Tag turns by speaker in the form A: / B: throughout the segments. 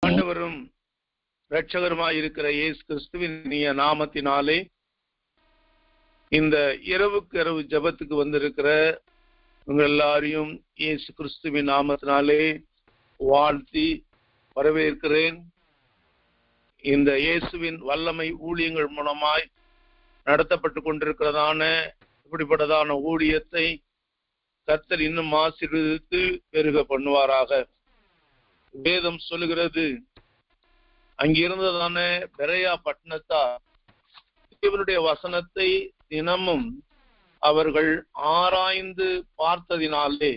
A: ஆண்டவரும் இரட்சகருமாய் இருக்கிற இயேசு கிறிஸ்துவின் இனிய நாமத்தினாலே இந்த இரவுக்கு இரவு ஜெபத்துக்கு வந்திருக்கிற உங்க எல்லாரையும் இயேசு கிறிஸ்துவின் நாமத்தினாலே வாழ்த்தி வரவேற்கிறேன். இந்த இயேசுவின் வல்லமை ஊழியங்கள் மூலமாய் நடத்தப்பட்டு கொண்டிருக்கிறதான இப்படிப்பட்டதான ஊழியத்தை கர்த்தர் இன்னும் ஆசீர்வதித்து பெருக பண்ணுவாராக. வேதம் சொல்லுகிறது, அங்கிருந்ததான பெரையா பட்டணத்தார் தேவனுடைய வசனத்தை தினமும் அவர்கள் ஆராய்ந்து பார்த்ததினாலே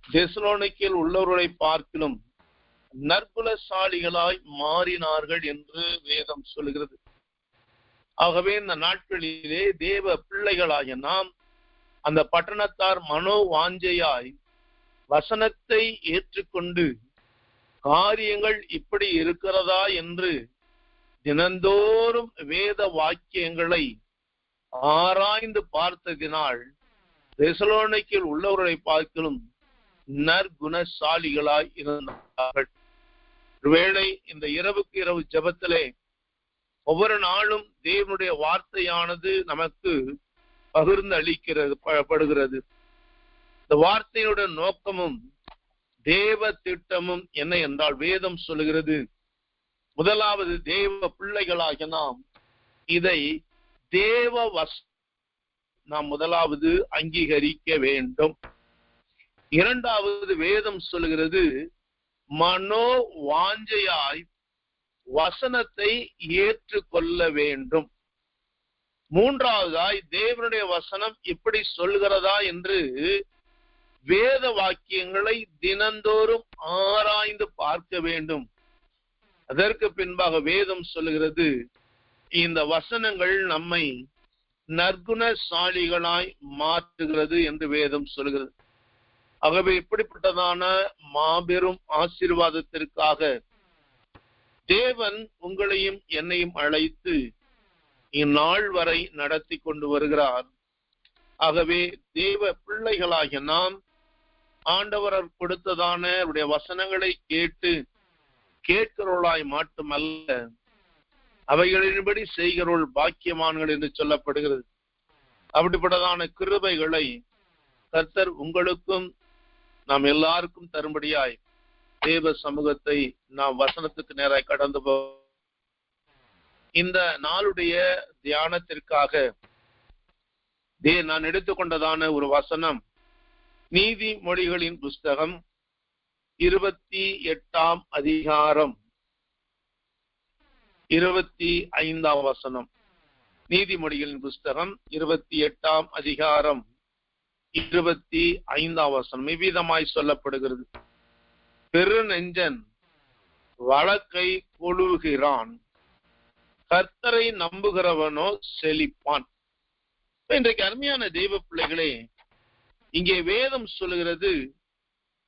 A: தெசலோனிக்கேயில் உள்ளவர்களை பார்க்கிலும் நற்குலசாலிகளாய் மாறினார்கள் என்று வேதம் சொல்லுகிறது. ஆகவே இந்த நாட்களிலே தேவ பிள்ளைகளாகிய நாம் அந்த பட்டணத்தார் மனோ வாஞ்சையாய் வசனத்தை ஏற்றுக்கொண்டு காரியங்கள் இப்படி இருக்கிறதா என்று தினந்தோறும் வேத வாக்கியங்களை ஆராய்ந்து பார்த்ததினால் தெசலோனிக்கேயில் உள்ளவர்களை பார்க்கலும் நற்குணசாலிகளாய் இருந்தார்கள். ஒருவேளை இந்த இரவுக்கு இரவு ஜெபத்திலே ஒவ்வொரு நாளும் தேவனுடைய வார்த்தையானது நமக்கு பகிர்ந்து அளிக்கப்படுகிறது. இந்த வார்த்தையோட நோக்கமும் தேவ திட்டமும் என்ன என்றால் வேதம் சொல்லுகிறது, முதலாவது தேவ பிள்ளைகளாக நாம் இதை நாம் முதலாவது அங்கீகரிக்க வேண்டும். இரண்டாவது வேதம் சொல்லுகிறது, மனோ வாஞ்சையாய் வசனத்தை ஏற்றுக்கொள்ள வேண்டும். மூன்றாவதாய் தேவனுடைய வசனம் இப்படி சொல்கிறதா என்று வேத வாக்கியங்களை தினந்தோறும் ஆராய்ந்து பார்க்க வேண்டும். அதற்கு பின்பாக வேதம் சொல்லுகிறது, இந்த வசனங்கள் நம்மை நற்குணசாலிகளாய் மாற்றுகிறது என்று வேதம் சொல்கிறது. ஆகவே இப்படிப்பட்டதான மாபெரும் ஆசீர்வாதத்திற்காக தேவன் உங்களையும் என்னையும் அழைத்து இந்நாள் வரை நடத்தி கொண்டு வருகிறார். ஆகவே தேவ பிள்ளைகளாகிய நாம் ஆண்டவர் கொடுத்ததான அவருடைய வசனங்களை கேட்டு கேட்கிறவர்களாய் மட்டுமல்ல, அவைகளின்படி செய்கிறவள் பாக்கியமான்கள் என்று சொல்லப்படுகிறது. அப்படிப்பட்டதான கிருபைகளை கர்த்தர் உங்களுக்கும் நாம் எல்லாருக்கும் தரும்படியாய் தேவ சமூகத்தை நாம் வசனத்துக்கு நேராய் கடந்து இந்த நாளுடைய தியானத்திற்காக நான் எடுத்துக்கொண்டதான ஒரு வசனம் நீதிமொழிகளின் புஸ்தகம் 28ஆம் அதிகாரம் 25ஆம் வசனம். நீதிமொழிகளின் புஸ்தகம் 28ஆம் அதிகாரம் 25ஆம் வசனம் இவ்விதமாய் சொல்லப்படுகிறது, பெருநெஞ்சன் வழக்கை கொழுகிறான், கர்த்தரை நம்புகிறவனோ செழிப்பான். இன்றைக்கு அருமையான தெய்வ பிள்ளைகளே, இங்கே வேதம் சொல்லுகிறது,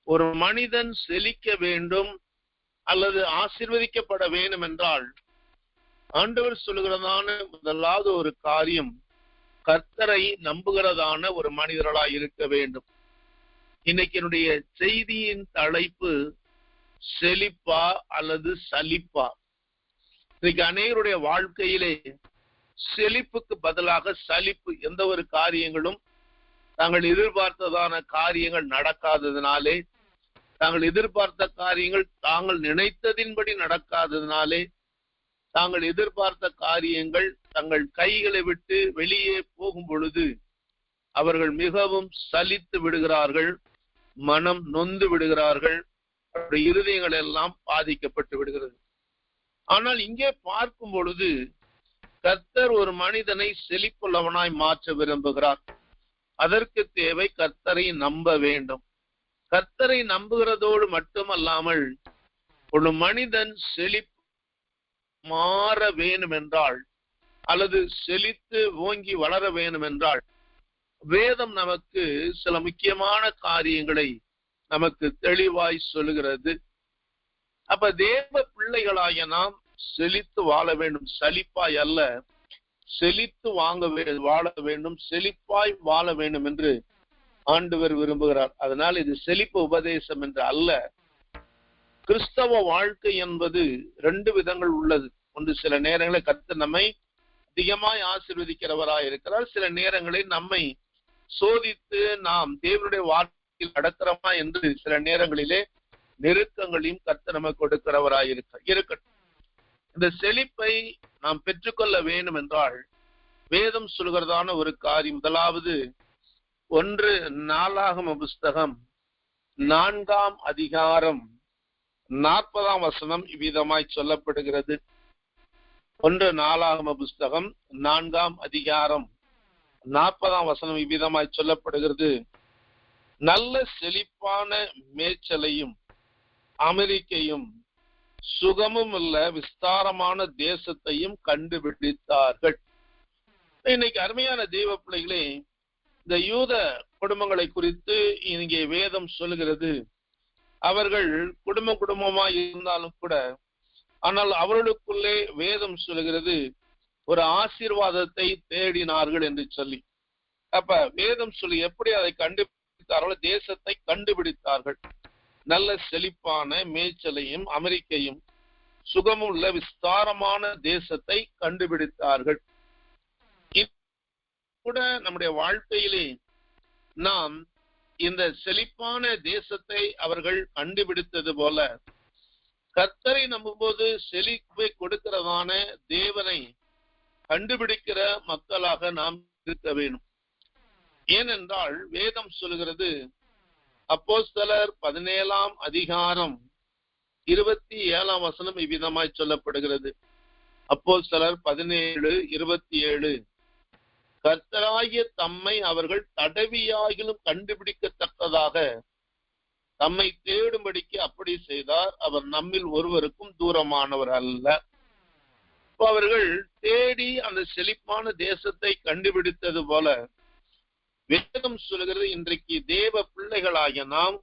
A: ஒரு மனிதன் செழிக்க வேண்டும் அல்லது ஆசீர்வதிக்கப்பட வேண்டும் என்றால் ஆண்டவர் சொல்லுகிறதான முதலாவது ஒரு காரியம் கர்த்தரை நம்புகிறதான ஒரு மனிதர்களாய் இருக்க வேண்டும். இன்னைக்கு என்னுடைய செய்தியின் தலைப்பு செழிப்பா அல்லது சலிப்பா. இன்னைக்கு அநேகருடைய வாழ்க்கையிலே செழிப்புக்கு பதிலாக சலிப்பு, எந்த ஒரு காரியங்களும் தாங்கள் எதிர்பார்த்ததான காரியங்கள் நடக்காததினாலே, தாங்கள் எதிர்பார்த்த காரியங்கள் தாங்கள் நினைத்ததின்படி நடக்காததினாலே, தாங்கள் எதிர்பார்த்த காரியங்கள் தங்கள் கைகளை விட்டு வெளியே போகும் பொழுது அவர்கள் மிகவும் சலித்து விடுகிறார்கள், மனம் நொந்து விடுகிறார்கள், அவருடைய இருதயங்கள் எல்லாம் பாதிக்கப்பட்டு விடுகிறது. ஆனால் இங்கே பார்க்கும் பொழுது கர்த்தர் ஒரு மனிதனை செழிப்புள்ளவனாய் மாற்ற விரும்புகிறார். அதற்கு தேவை கர்த்தரை நம்ப வேண்டும். கர்த்தரை நம்புகிறதோடு மட்டுமல்லாமல் ஒரு மனிதன் மாற வேணும் என்றால் அல்லது செழித்து ஓங்கி வளர வேண்டும் என்றால் வேதம் நமக்கு சில முக்கியமான காரியங்களை நமக்கு தெளிவாய் சொல்லுகிறது. அப்ப தேவ பிள்ளைகளாகிய நாம் செழித்து வாழ வேண்டும், சலிப்பாய் அல்ல, செழித்து வாழ வேண்டும், செழிப்பாய் வாழ வேண்டும் என்று ஆண்டவர் விரும்புகிறார். அதனால் இது செழிப்பு உபதேசம் என்று அல்ல, கிறிஸ்தவ வாழ்க்கை என்பது 2 விதங்கள் உள்ளது. ஒன்று, சில நேரங்களில் கர்த்தர் நம்மை அதிகமாய் ஆசீர்வதிக்கிறவராய் இருக்கிறார். சில நேரங்களில் நம்மை சோதித்து நாம் தேவனுடைய வார்த்தையில் நடக்கிறோமா என்று சில நேரங்களிலே நெருக்கங்களையும் கர்த்தர் நமக்கு கொடுக்கிறவராய் இருக்கட்டும். இந்த செழிப்பை நாம் பெற்றுக்கொள்ள வேண்டும் என்றால் வேதம் சொல்கிறதான ஒரு காரியம், முதலாவது 1 நாளாகம புஸ்தகம் 4ஆம் அதிகாரம் 40ஆம் வசனம் இவ்விதமாய் சொல்லப்படுகிறது. 1 நாளாகம புஸ்தகம் 4ஆம் அதிகாரம் 40ஆம் வசனம் இவ்விதமாய் சொல்லப்படுகிறது. நல்ல செழிப்பான மேய்ச்சலையும் அமெரிக்கையும் சுகமும் உள்ள விஸ்தாரமான தேசத்தையும் கண்டுபிடித்தார்கள். இன்னைக்கு அருமையான தெய்வ பிள்ளைகளே, இந்த யூத குடும்பங்களை குறித்து இங்கே வேதம் சொல்லுகிறது. அவர்கள் குடும்பமாய் இருந்தாலும் கூட, ஆனால் அவர்களுக்குள்ளே வேதம் சொல்லுகிறது ஒரு ஆசீர்வாதத்தை தேடினார்கள் என்று சொல்லி. அப்ப வேதம் சொல்லி எப்படி அதை கண்டுபிடித்தார்கள்? தேசத்தை கண்டுபிடித்தார்கள். நல்ல செழிப்பான மேய்ச்சலையும் அமெரிக்கையும் சுகமுள்ள விஸ்தாரமான தேசத்தை கண்டுபிடித்தார்கள். கூட நம்முடைய வாழ்க்கையிலே நாம் இந்த செழிப்பான தேசத்தை அவர்கள் கண்டுபிடித்தது போல கர்த்தரை நம்பும்போது செழிப்பை கொடுக்கிறதான தேவனை கண்டுபிடிக்கிற மக்களாக நாம் இருக்க வேண்டும். ஏனென்றால் வேதம் சொல்கிறது, அப்போஸ்தலர் 17ஆம் அதிகாரம் 27ஆம் வசனம் இவ்விதமாய் சொல்லப்படுகிறது. அப்போஸ்தலர் 17:27, கர்த்தராகிய தம்மை அவர்கள் தடவியாகிலும் கண்டுபிடிக்கத்தக்கதாக தம்மை தேடும்படிக்கு அப்படி செய்தார். அவர் நம்மில் ஒருவருக்கும் தூரமானவர் அல்ல. அவர்கள் தேடி அந்த செழிப்பான தேசத்தை கண்டுபிடித்தது போல வேதம் சொல்கிறது, இன்றைக்கு தேவ பிள்ளைகளாகிய நாம்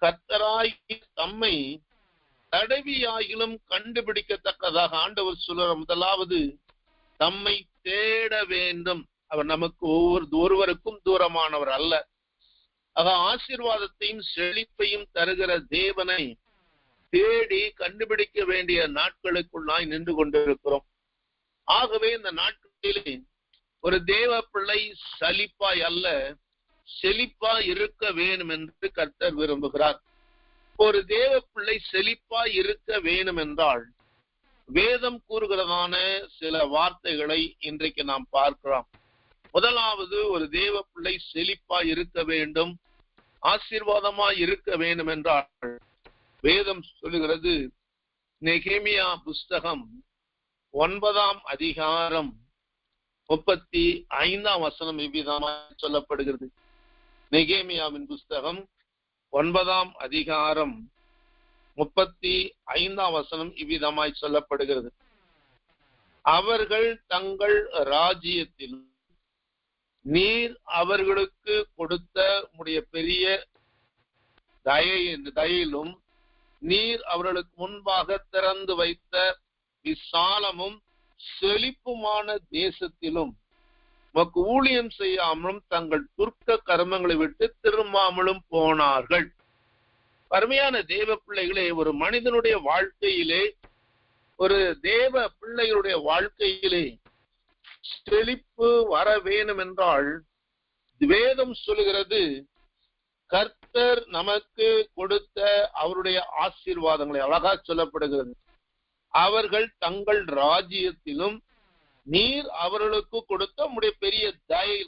A: கர்த்தராகிய தம்மை தடவியாகிலும் கண்டுபிடிக்கத்தக்கதாக ஆண்டவர் சொல்ற, முதலாவது தம்மை தேட வேண்டும். அவர் நமக்கு ஒருவருக்கும் தூரமானவர் அல்ல. ஆக ஆசீர்வாதத்தையும் செழிப்பையும் தருகிற தேவனை தேடி கண்டுபிடிக்க வேண்டிய நாட்களுக்குள் நாம் நின்று கொண்டிருக்கிறோம். ஆகவே இந்த நாட்களிலே ஒரு தேவ பிள்ளை சலிப்பாய் அல்ல, செழிப்பாய் இருக்க வேண்டும் என்று கர்த்தர் விரும்புகிறார். ஒரு தேவ பிள்ளை செழிப்பாய் இருக்க வேண்டும் என்றால் வேதம் கூறுகிறதான சில வார்த்தைகளை இன்றைக்கு நாம் பார்க்கிறோம். முதலாவது, ஒரு தேவ பிள்ளை செழிப்பாய் இருக்க வேண்டும், ஆசீர்வாதமாய் இருக்க வேண்டும் என்றால் வேதம் சொல்லுகிறது, நெகேமியா புஸ்தகம் 9ஆம் அதிகாரம் 35ஆம் வசனம் இவ்விதமாக சொல்லப்படுகிறது. நெகேமியாவின் புஸ்தகம் 9ஆம் அதிகாரம் 35ஆம் வசனம் இவ்விதமாய் சொல்லப்படுகிறது. அவர்கள் தங்கள் ராஜ்யத்தில் நீர் அவர்களுக்கு கொடுத்த உம்முடைய பெரிய தயையிலும் நீர் அவர்களுக்கு முன்பாக திறந்து வைத்த விசாலமும் செழிப்புமான தேசத்திலும் உமக்கு ஊழியம் செய்யாமலும் தங்கள் துர்க்க கர்மங்களை விட்டு திரும்பாமலும் போனார்கள். அருமையான தேவ பிள்ளைகளே, ஒரு மனிதனுடைய வாழ்க்கையிலே, ஒரு தேவ பிள்ளைகளுடைய வாழ்க்கையிலே செழிப்பு வர வேணும் என்றால் வேதம் சொல்லுகிறது, கர்த்தர் நமக்கு கொடுத்த அவருடைய ஆசீர்வாதங்களை அழகா சொல்லப்படுகிறது. அவர்கள் தங்கள் ராஜ்யத்திலும் நீர் அவர்களுக்கு கொடுத்த உம்முடைய பெரிய தயை.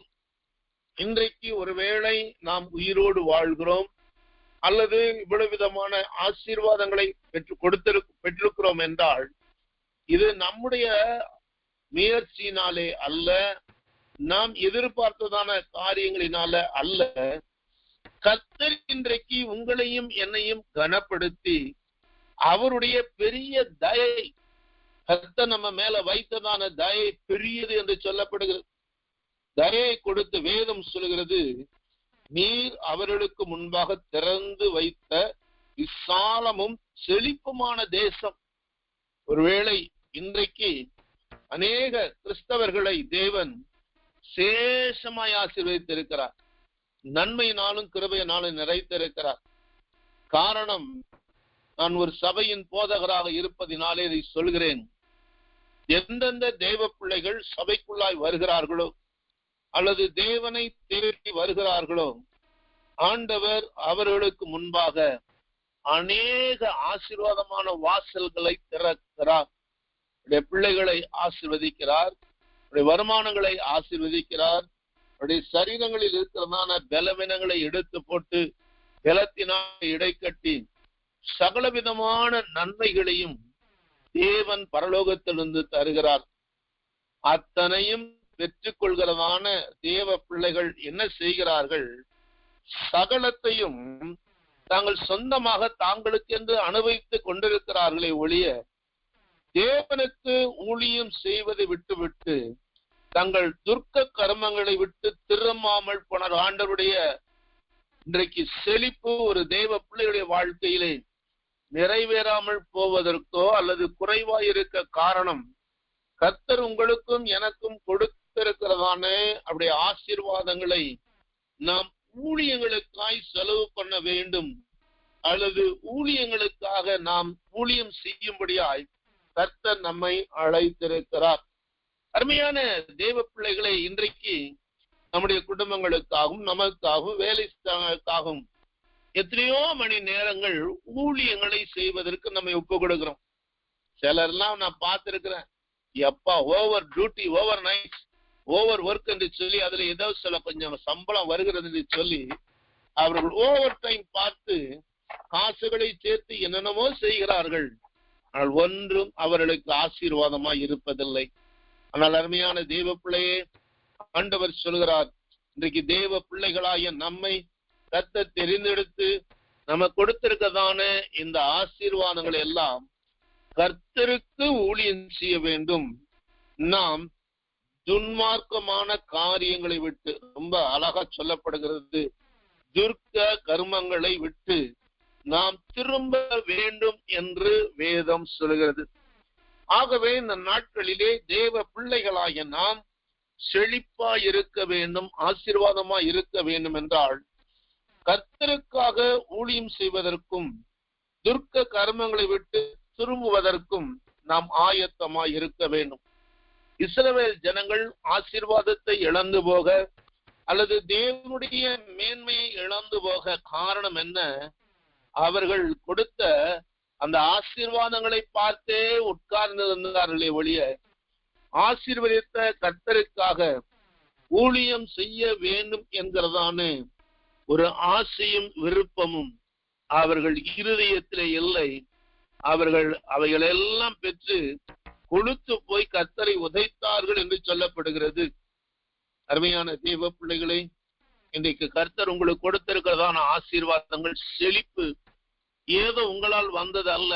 A: இன்றைக்கு ஒருவேளை நாம் உயிரோடு வாழ்கிறோம் அல்லது இவ்வளவு விதமான ஆசீர்வாதங்களை பெற்றிருக்கிறோம் என்றால் இது நம்முடைய முயற்சியினாலே அல்ல, நாம் எதிர்பார்த்ததான காரியங்களினால அல்ல. கர்த்தர் இன்றைக்கு உங்களையும் என்னையும் கனப்படுத்தி அவருடைய பெரிய தயை, கர்த்தர் நம்ம மேல வைத்ததான தயை பெரியது என்று சொல்லப்படுகிறது. தயை கொடுத்து வேதம் சொல்கிறது, நீர் அவர்களுக்கு முன்பாக திறந்து வைத்த விசாலமும் செழிப்புமான தேசம். ஒருவேளை இன்றைக்கு அநேக கிறிஸ்தவர்களை தேவன் சேஷமாய் ஆசீர்வதித்திருக்கிறார், நன்மையினாலும் கிருபையினாலும் நிறைத்திருக்கிறார். காரணம், நான் ஒரு சபையின் போதகராக இருப்பதினாலே இதை சொல்கிறேன். எந்தெந்த தேவ பிள்ளைகள் சபைக்குள்ளாய் வருகிறார்களோ அல்லது தேவனை தேடி வருகிறார்களோ, ஆண்டவர் அவர்களுக்கு முன்பாக அநேக ஆசீர்வாதமான வாசல்களை திறக்கிறார். பிள்ளைகளை ஆசீர்வதிக்கிறார், வருமானங்களை ஆசீர்வதிக்கிறார், சரீரங்களில் இருக்கிறதான பலவீனங்களை எடுத்து போட்டு பலத்தினால் இடை கட்டி சகலவிதமான நன்மைகளையும் தேவன் பரலோகத்திலிருந்து தருகிறார். அத்தனையும் பெற்றுக் கொள்கிறதான தேவ பிள்ளைகள் என்ன செய்கிறார்கள்? சகலத்தையும் தாங்கள் சொந்தமாக தாங்களுக்கு என்று அனுபவித்துக் கொண்டிருக்கிறார்களே ஒழிய தேவனுக்கு ஊழியம் செய்வதை விட்டுவிட்டு தங்கள் துர்க்க கர்மங்களை விட்டு திரும்பாமல் போனார். ஆண்டவருடைய இன்றைக்கு செழிப்பு ஒரு தேவ பிள்ளையுடைய வாழ்க்கையிலே நிறைவேறாமல் போவதற்கோ அல்லது குறைவாயிருக்க காரணம், கர்த்தர் உங்களுக்கும் எனக்கும் கொடுத்திருக்கிறதான அப்படி ஆசீர்வாதங்களை நாம் ஊழியங்களுக்காய் செலவு பண்ண வேண்டும் அல்லது ஊழியங்களுக்காக நாம் ஊழியம் செய்யும்படியாய் கர்த்தர் நம்மை அழைத்திருக்கிறார். அருமையான தேவ பிள்ளைகளை, இன்றைக்கு நம்முடைய குடும்பங்களுக்காகவும் நமக்காகவும் வேலைக்காகவும் எத்தனையோ மணி நேரங்கள் ஊழியங்களை செய்வதற்கு நம்ம ஒப்பு கொடுக்கிறோம். சிலர்லாம் நான் பார்த்திருக்கிறேன், எப்பா over duty, over night, over work என்று சொல்லி அதுல ஏதோ சில கொஞ்சம் சம்பளம் வருகிறது என்று சொல்லி அவர்கள் ஓவர் டைம் பார்த்து காசுகளை சேர்த்து என்னென்னமோ செய்கிறார்கள். ஆனால் ஒன்றும் அவர்களுக்கு ஆசீர்வாதமாய் இருப்பதில்லை. ஆனால் அருமையான தேவ பிள்ளையே, ஆண்டவர் சொல்கிறார், இன்றைக்கு தேவ பிள்ளைகளாய நம்மை கர்த்தர் தெரிந்தெடுத்து நம்ம கொடுத்திருக்கதான இந்த ஆசீர்வாதங்களை எல்லாம் கர்த்தருக்கு ஊழியம் செய்ய வேண்டும். நாம் துன்மார்க்கமான காரியங்களை விட்டு, ரொம்ப அழகா சொல்லப்படுகிறது, துர்க்க கர்மங்களை விட்டு நாம் திரும்ப வேண்டும் என்று வேதம் சொல்கிறது. ஆகவே இந்த நாட்களிலே தேவ பிள்ளைகளாகிய நாம் செழிப்பாய் இருக்க வேண்டும், ஆசீர்வாதமாய் இருக்க வேண்டும் என்றால் கர்த்தருக்காக ஊழியம் செய்வதற்கும் துர்க்க கர்மங்களை விட்டு திரும்புவதற்கும் நாம் ஆயத்தமாய் இருக்க வேண்டும். இஸ்ரவேல் ஜனங்கள் ஆசீர்வாதத்தை இழந்து போக அல்லது தேவனுடைய மேன்மையை இழந்து போக காரணம் என்ன? அவர்கள் கொடுத்த அந்த ஆசீர்வாதங்களை பார்த்தே உட்கார்ந்திருந்தார்களே ஒழிய ஆசீர்வதித்த கர்த்தருக்காக ஊழியம் செய்ய வேண்டும் என்கிறதான ஒரு ஆசையும் விருப்பமும் அவர்கள் இருதயத்திலே இல்லை. அவர்கள் அவைகளெல்லாம் பெற்று கொழுத்து போய் கர்த்தரை உதைத்தார்கள் என்று சொல்லப்படுகிறது. அருமையான தேவ பிள்ளைகளை, இன்றைக்கு கர்த்தர் உங்களுக்கு கொடுத்திருக்கிறதான ஆசீர்வாதங்கள் செழிப்பு ஏதோ உங்களால் வந்தது அல்ல,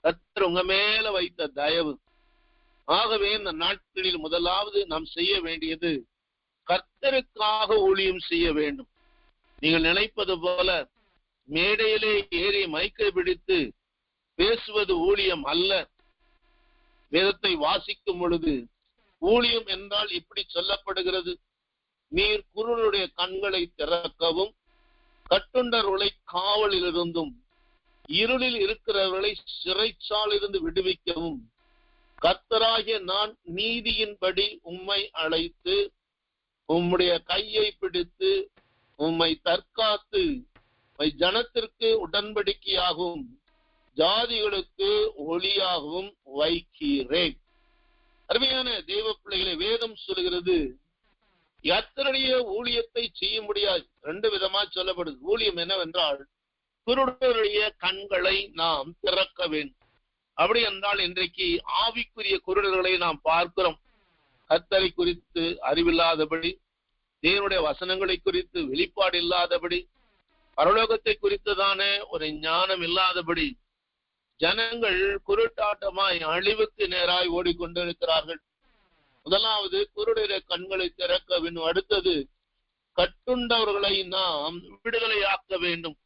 A: கர்த்தர் உங்க மேல வைத்த தயவு. ஆகவே இந்த நாட்களில் முதலாவது நாம் செய்ய வேண்டியது கர்த்தருக்காக ஊழியம் செய்ய வேண்டும். நீங்கள் நினைப்பது போல மேடையிலே ஏறி மைக்கை பிடித்து பேசுவது ஊழியம் அல்ல. வேதத்தை வாசிக்கும் பொழுது ஊழியம் என்றால் இப்படி சொல்லப்படுகிறது, நீர் குருடருடைய கண்களை திறக்கவும் கட்டுண்டவர்களை காவலில் இருந்தும் இருளில் இருக்கிறவர்களை சிறைச்சாலிருந்து விடுவிக்கவும் கர்த்தராகிய நான் நீதியின்படி உம்மை அழைத்து உம்முடைய கையை பிடித்து உம்மை தற்காத்து ஜனத்திற்கு உடன்படிக்கையாகவும் ஜாதிகளுக்கு ஒளியாகவும் வைக்கிறேன். அருமையான தேவ பிள்ளைகளை, வேதம் சொல்கிறது யாத்திரைய ஊழியத்தை செய்ய முடியாது. ரெண்டு விதமா சொல்லப்படுது. ஊழியம் என்னவென்றால் குருடருடைய கண்களை நாம் திறக்க வேண்டும். அப்படி என்றால் இன்றைக்கு ஆவிக்குரிய குருடர்களை நாம் பார்க்கிறோம். கர்த்தரை குறித்து அறிவில்லாதபடி, தேவனுடைய வசனங்களை குறித்து வெளிப்பாடு இல்லாதபடி, பரலோகத்தை குறித்துதான ஒரு ஞானம் இல்லாதபடி ஜனங்கள் குருட்டாட்டமாய் அழிவுக்கு நேராய் ஓடிக்கொண்டிருக்கிறார்கள். முதலாவது குருடைய கண்களை திறக்க வேண்டும். அடுத்தது கட்டுண்டவர்களை நாம் விடுதலையாக்க வேண்டும்.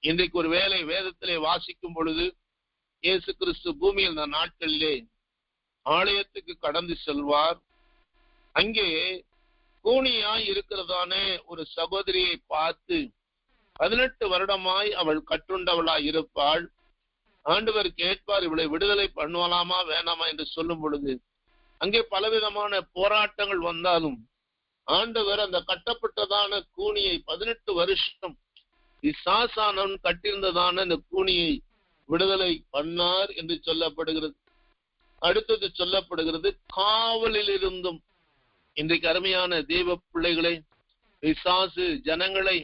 A: இன்றைக்கு ஒரு வேளை வேதத்திலே வாசிக்கும் பொழுது இயேசு கிறிஸ்து பூமியில் இந்த நாட்களிலே ஆலயத்துக்கு கடந்து செல்வார். அங்கே கூனியாய் இருக்கிறதான ஒரு சகோதரியை பார்த்து 18 வருடமாய் அவள் கட்டுண்டவளாய் இருப்பாள். ஆண்டவர் கேட்பார், இவளை விடுதலை பண்ணுவலாமா வேணாமா என்று சொல்லும் பொழுது அங்கே பலவிதமான போராட்டங்கள் வந்தாலும் ஆண்டவர் அந்த கட்டப்பட்டதான கூனியை 18 வருஷம் பிசாசானவன் கட்டியிருந்ததான அந்த கூனியை விடுதலை பண்ணார் என்று சொல்லப்படுகிறது. அடுத்தது சொல்லப்படுகிறது, காவலில் இருந்தும். இன்றைக்கு அருமையான தெய்வ பிள்ளைகளை, பிசாசு ஜனங்களை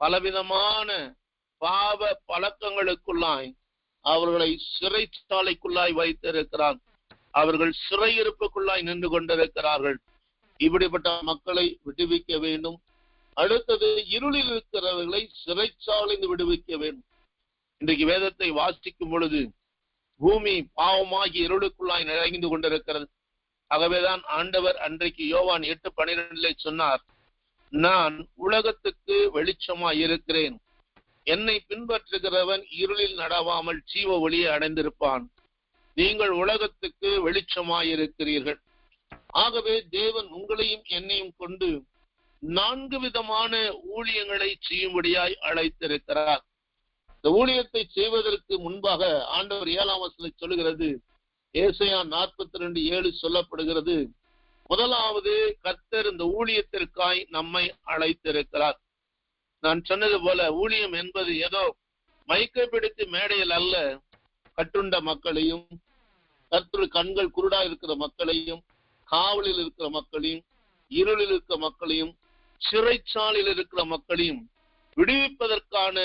A: பலவிதமான பாவ பழக்கங்களுக்குள்ளாய் அவர்களை சிறைச்சாலைக்குள்ளாய் வைத்திருக்கிறார். அவர்கள் சிறையிருப்புக்குள்ளாய் நின்று கொண்டிருக்கிறார்கள். இப்படிப்பட்ட மக்களை விடுவிக்க வேண்டும். அடுத்தது, இருளில் இருக்கிறவர்களை சிறைச்சாலைந்து விடுவிக்க வேண்டும். இன்றைக்கு வேதத்தை வாசிக்கும் பொழுது பூமி பாவமாகி இருளுக்குள்ளாய் நிறைந்து கொண்டிருக்கிறது. ஆகவேதான் ஆண்டவர் அன்றைக்கு யோவான் 8:12 சொன்னார், நான் உலகத்துக்கு வெளிச்சமாய் இருக்கிறேன், என்னை பின்பற்றுகிறவன் இருளில் நடவாமல் ஜீவ ஒளியை அடைந்திருப்பான். நீங்கள் உலகத்துக்கு வெளிச்சமாயிருக்கிறீர்கள். ஆகவே தேவன் உங்களையும் என்னையும் கொண்டு 4 விதமான ஊழியங்களை செய்யும்படியாய் அழைத்திருக்கிறார். இந்த ஊழியத்தை செய்வதற்கு முன்பாக ஆண்டவர் 7ஆம் வசனம் சொல்லுகிறது, ஏசாயா 42:7 சொல்லப்படுகிறது, முதலாவது கர்த்தர் இந்த ஊழியத்திற்காய் நம்மை அழைத்திருக்கிறார். நான் சொன்னது போல ஊழியம் என்பது ஏதோ மைக்கை பிடித்து மேடையில் அல்ல, கட்டுண்ட மக்களையும், கர்த்தர் கண்கள் குருடா இருக்கிற மக்களையும், காவலில் இருக்கிற மக்களையும், இருளில் இருக்கிற மக்களையும், சிறைச்சாலையில் இருக்கிற மக்களையும் விடுவிப்பதற்கான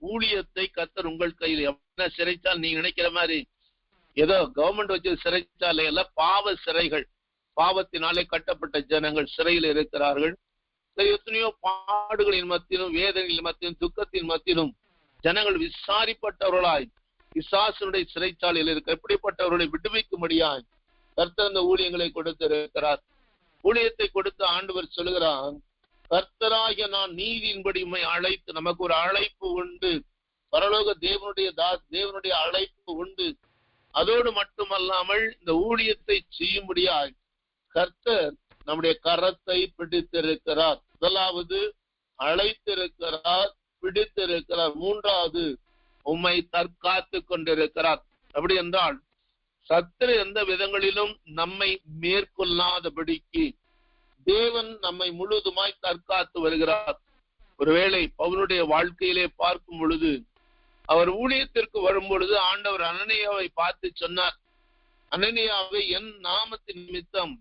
A: ஊழியத்தை கர்த்தர் உங்கள் கையில். என்ன சிறைச்சாலை? நீங்க நினைக்கிற மாதிரி ஏதோ கவர்மெண்ட் வச்ச சிறைச்சாலை அல்ல, பாவ சிறைகள். பாவத்தினாலே கட்டப்பட்ட ஜனங்கள் சிறையில் இருக்கிறார்கள். எத்தனையோ பாடுகளின் மத்தியிலும், வேதனையின் மத்தியிலும், துக்கத்தின் மத்தியிலும் ஜனங்கள் விசாரிப்பட்டவர்களாய் பிசாசனுடைய சிறைச்சாலையில் இருக்க எப்படிப்பட்டவர்களை விடுவிக்கும்படியாய் கர்த்தர் அந்த ஊழியங்களை கொடுத்திருக்கிறார். ஊழியத்தை கொடுத்து ஆண்டவர் சொல்லுகிறான், கர்த்தராகிய நான் நீதியின்படி உம்மை அழைத்து, நமக்கு ஒரு அழைப்பு உண்டு, பரலோக தேவனுடைய அழைப்பு உண்டு. அதோடு மட்டுமல்லாமல் இந்த ஊழியத்தை செய்யும்படியாய் கர்த்தர் நம்முடைய கரத்தை பிடித்திருக்கிறார். முதலாவது அழைத்திருக்கிறார், பிடித்திருக்கிறார். மூன்றாவது உம்மை தற்காத்து கொண்டிருக்கிறார். அப்படி என்றால் சத்துரு எந்த விதங்களிலும் நம்மை மேற்கொள்ளாதபடிக்கு தேவன் நம்மை முழுதுமாய் தற்காத்து வருகிறார். ஒருவேளை பவுலுடைய வாழ்க்கையிலே பார்க்கும் பொழுது, அவர் ஊழியத்திற்கு வரும் பொழுது ஆண்டவர் அனனியாவை பார்த்து சொன்னார், அனனியாவை என் நாமத்தின் நிமித்தம்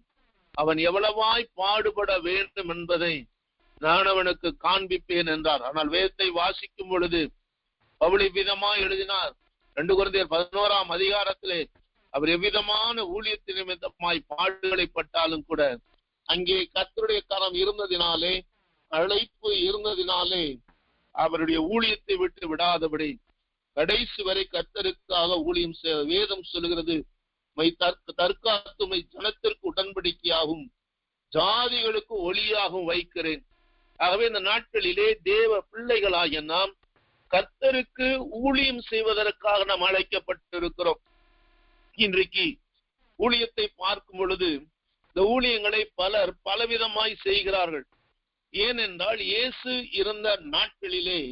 A: அவன் எவ்வளவாய் பாடுபட வேண்டும் என்பதை நான் அவனுக்கு காண்பிப்பேன் என்றார். ஆனால் வேதத்தை வாசிக்கும் பொழுது பவுல் விதமாய் எழுதினார். 2 கொரிந்தியர் 11ஆம் அதிகாரத்திலே அவர் எவ்விதமான ஊழியத்தின் நிமித்தமாய் பாடுகளை பட்டாலும் கூட அங்கே கர்த்தருடைய கரம் இருந்ததினாலே, அழைப்பு இருந்ததினாலே அவருடைய ஊழியத்தை விட்டு விடாதபடி கடைசி வரை கர்த்தருக்காக ஊழியம் செய்ய வேதம் சொல்லுகிறது, தற்காத்துமை ஜனத்திற்கு உடன்படிக்கையாகும், ஜாதிகளுக்கு ஒளியாகவும் வைக்கிறேன். ஆகவே இந்த நாட்களிலே தேவ பிள்ளைகளாகிய நாம் கர்த்தருக்கு ஊழியம் செய்வதற்காக நாம் அழைக்கப்பட்டிருக்கிறோம். இன்றைக்கு ஊழியத்தை பார்க்கும் பொழுது இந்த ஊழியங்களை பலர் பலவிதமாய் செய்கிறார்கள். ஏனென்றால் இயேசு இருந்த நாட்களிலே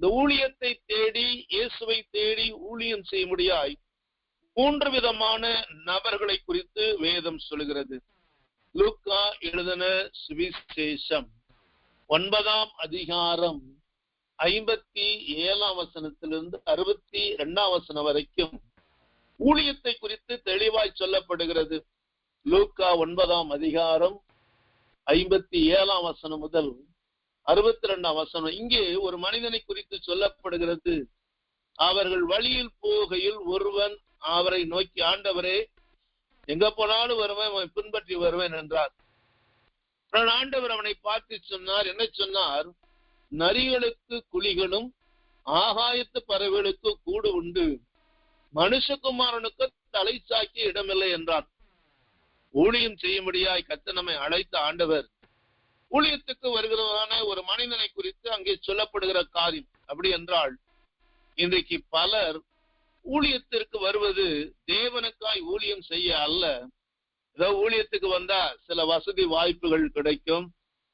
A: இந்த ஊழியத்தை தேடி, இயேசுவை தேடி ஊழியம் செய்ய முடியாய் 3 விதமான நபர்களை குறித்து வேதம் சொல்கிறது. லூக்கா எழுதின சுவிசேஷம் 9ஆம் அதிகாரம் 57ஆம் வசனத்திலிருந்து 62ஆம் வசனம் வரைக்கும் ஊழியத்தை குறித்து தெளிவாய் சொல்லப்படுகிறது. லூக்கா 9ஆம் அதிகாரம் 57ஆம் வசனம் முதல் 62ஆம் வசனம். இங்கே ஒரு மனிதனை குறித்து சொல்லப்படுகிறது. அவர்கள் வழியில் போகையில் ஒருவன் அவரை நோக்கி, ஆண்டவரே, எங்க போனாலும் வருவேன், பின்பற்றி வருவேன் என்றார். ஆண்டவர் அவனை பார்த்து சொன்னார். என்ன சொன்னார்? நரிகளுக்கு குழிகளும் ஆகாயத்து பறவைகளுக்கு கூடு உண்டு, மனுஷகுமாரனுக்கு தலை சாக்கி இடமில்லை என்றார். ஊழியம் செய்யும்படியாய் கர்த்தர் நம்மை அழைத்த ஆண்டவர் ஊழியத்துக்கு வருகிறதான ஒரு மனிதனை குறித்து அங்கே சொல்லப்படுகிற காரியம். அப்படி என்றால் இன்றைக்கு பலர் ஊழியத்திற்கு வருவது தேவனுக்காய் ஊழியம் செய்ய அல்ல. ஏதோ ஊழியத்துக்கு வந்தா சில வசதி வாய்ப்புகள் கிடைக்கும்,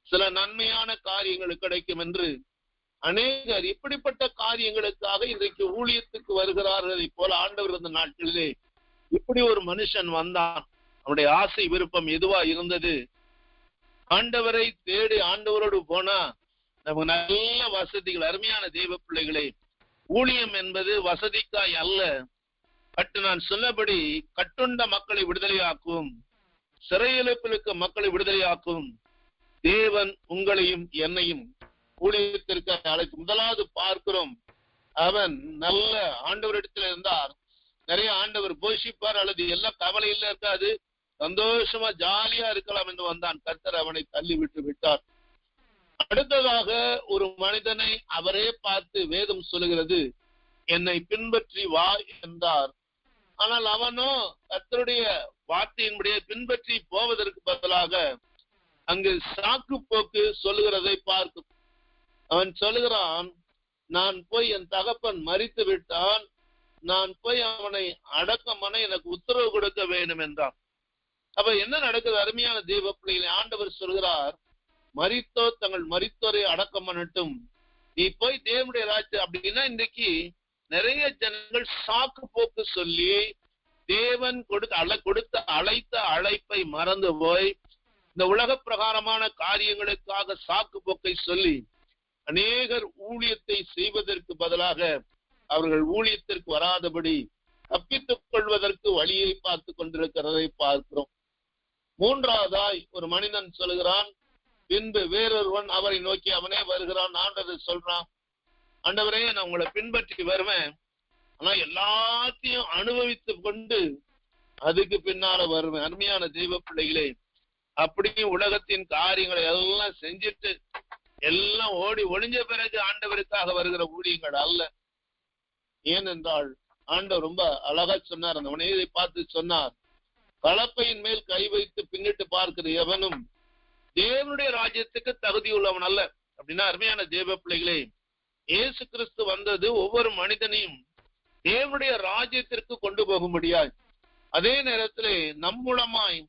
A: சில நன்மையான காரியங்கள் கிடைக்கும் என்று அநேகர் இப்படிப்பட்ட காரியங்களுக்காக இன்றைக்கு ஊழியத்துக்கு வருகிறார்கள். போல ஆண்டவர் இந்த நாட்களிலே இப்படி ஒரு மனுஷன் வந்தான். அவனுடைய ஆசை விருப்பம் எதுவா இருந்தது? ஆண்டவரை தேடி ஆண்டவரோடு போனா நமக்கு நல்ல வசதிகள். அருமையான தெய்வ பிள்ளைகளே, ஊழியம் என்பது வசதிக்காய் அல்ல. நான் சொன்னபடி கட்டுண்ட மக்களை விடுதலையாக்கும், சிறையிலுக்கு மக்களை விடுதலையாக்கும் தேவன் உங்களையும் என்னையும் ஊழியத்திற்கு அழைத்து. முதலாவது பார்க்கிறோம், அவன் நல்ல ஆண்டவரிடத்தில் இருந்தார். நிறைய ஆண்டவர் போஷிப்பார், அல்லது எல்லாம் கவலையில இருக்காது, சந்தோஷமா ஜாலியா இருக்கலாம் என்று வந்தான். கர்த்தர் அவனை தள்ளி விட்டு விட்டார். அடுத்ததாக ஒரு மனிதனை அவரே பார்த்து வேதம் சொல்லுகிறது, என்னை பின்பற்றி வா என்றார். ஆனால் அவனோ கர்த்தருடைய வார்த்தையின்படியே பின்பற்றி போவதற்கு பதிலாக அங்கு சாக்கு போக்கு சொல்லுகிறதை பார்க்கும். அவன் சொல்லுகிறான், நான் போய் என் தகப்பன் மரித்து விட்டான், நான் போய் அவனை அடக்கம் பண்ண எனக்கு உத்தரவு கொடுக்க வேண்டும் என்றான். அப்ப என்ன நடக்குது? அருமையான தெய்வ பிள்ளைகளை, ஆண்டவர் சொல்கிறார், மரித்தோர் தங்கள் மரித்தோரை அடக்கம் பண்ணட்டும், நீ போய் தேவனுடைய ராஜ்யம். அப்படின்னா இன்றைக்கு நிறைய ஜனங்கள் சாக்கு போக்கு சொல்லி தேவன் கொடுத்த அழைத்த அழைப்பை மறந்து போய் இந்த உலக பிரகாரமான காரியங்களுக்காக சாக்கு போக்கை சொல்லி அநேகர் ஊழியத்தை செய்வதற்கு பதிலாக அவர்கள் ஊழியத்திற்கு வராதபடி தப்பித்துக் கொள்வதற்கு வழியை பார்த்து கொண்டிருக்கிறதை பார்க்கிறோம். மூன்றாவதாய் ஒரு மனிதன் சொல்கிறான், பின்பு வேறொருவன் அவரை நோக்கி அவனே வருகிறான். ஆண்டவர் சொல்றான், ஆண்டவரே நான் உங்களை பின்பற்றி வருவேன், ஆனா எல்லாத்தையும் அனுபவித்து கொண்டு அதுக்கு பின்னால வருவேன். அருமையான தெய்வ பிள்ளைகளே, அப்படியும் உலகத்தின் காரியங்களை எல்லாம் செஞ்சுட்டு எல்லாம் ஓடி ஒளிஞ்ச பிறகு ஆண்டவருக்காக வருகிற ஊழியங்கள் அல்ல. ஏனென்றால் ஆண்டவர் ரொம்ப அழகா சொன்னார். அந்த மனிதரை பார்த்து சொன்னார், கலப்பையின் மேல் கை வைத்து பின்னிட்டு பார்க்கிற எவனும் தேவனுடைய ராஜ்யத்துக்கு தகுதி உள்ளவன் அல்ல. அப்படின்னா அருமையான தேவ பிள்ளைகளே, இயேசு கிறிஸ்து வந்தது ஒவ்வொரு மனிதனையும் தேவனுடைய ராஜ்யத்திற்கு கொண்டு போக முடியாது. அதே நேரத்திலே நம் மூலமாய்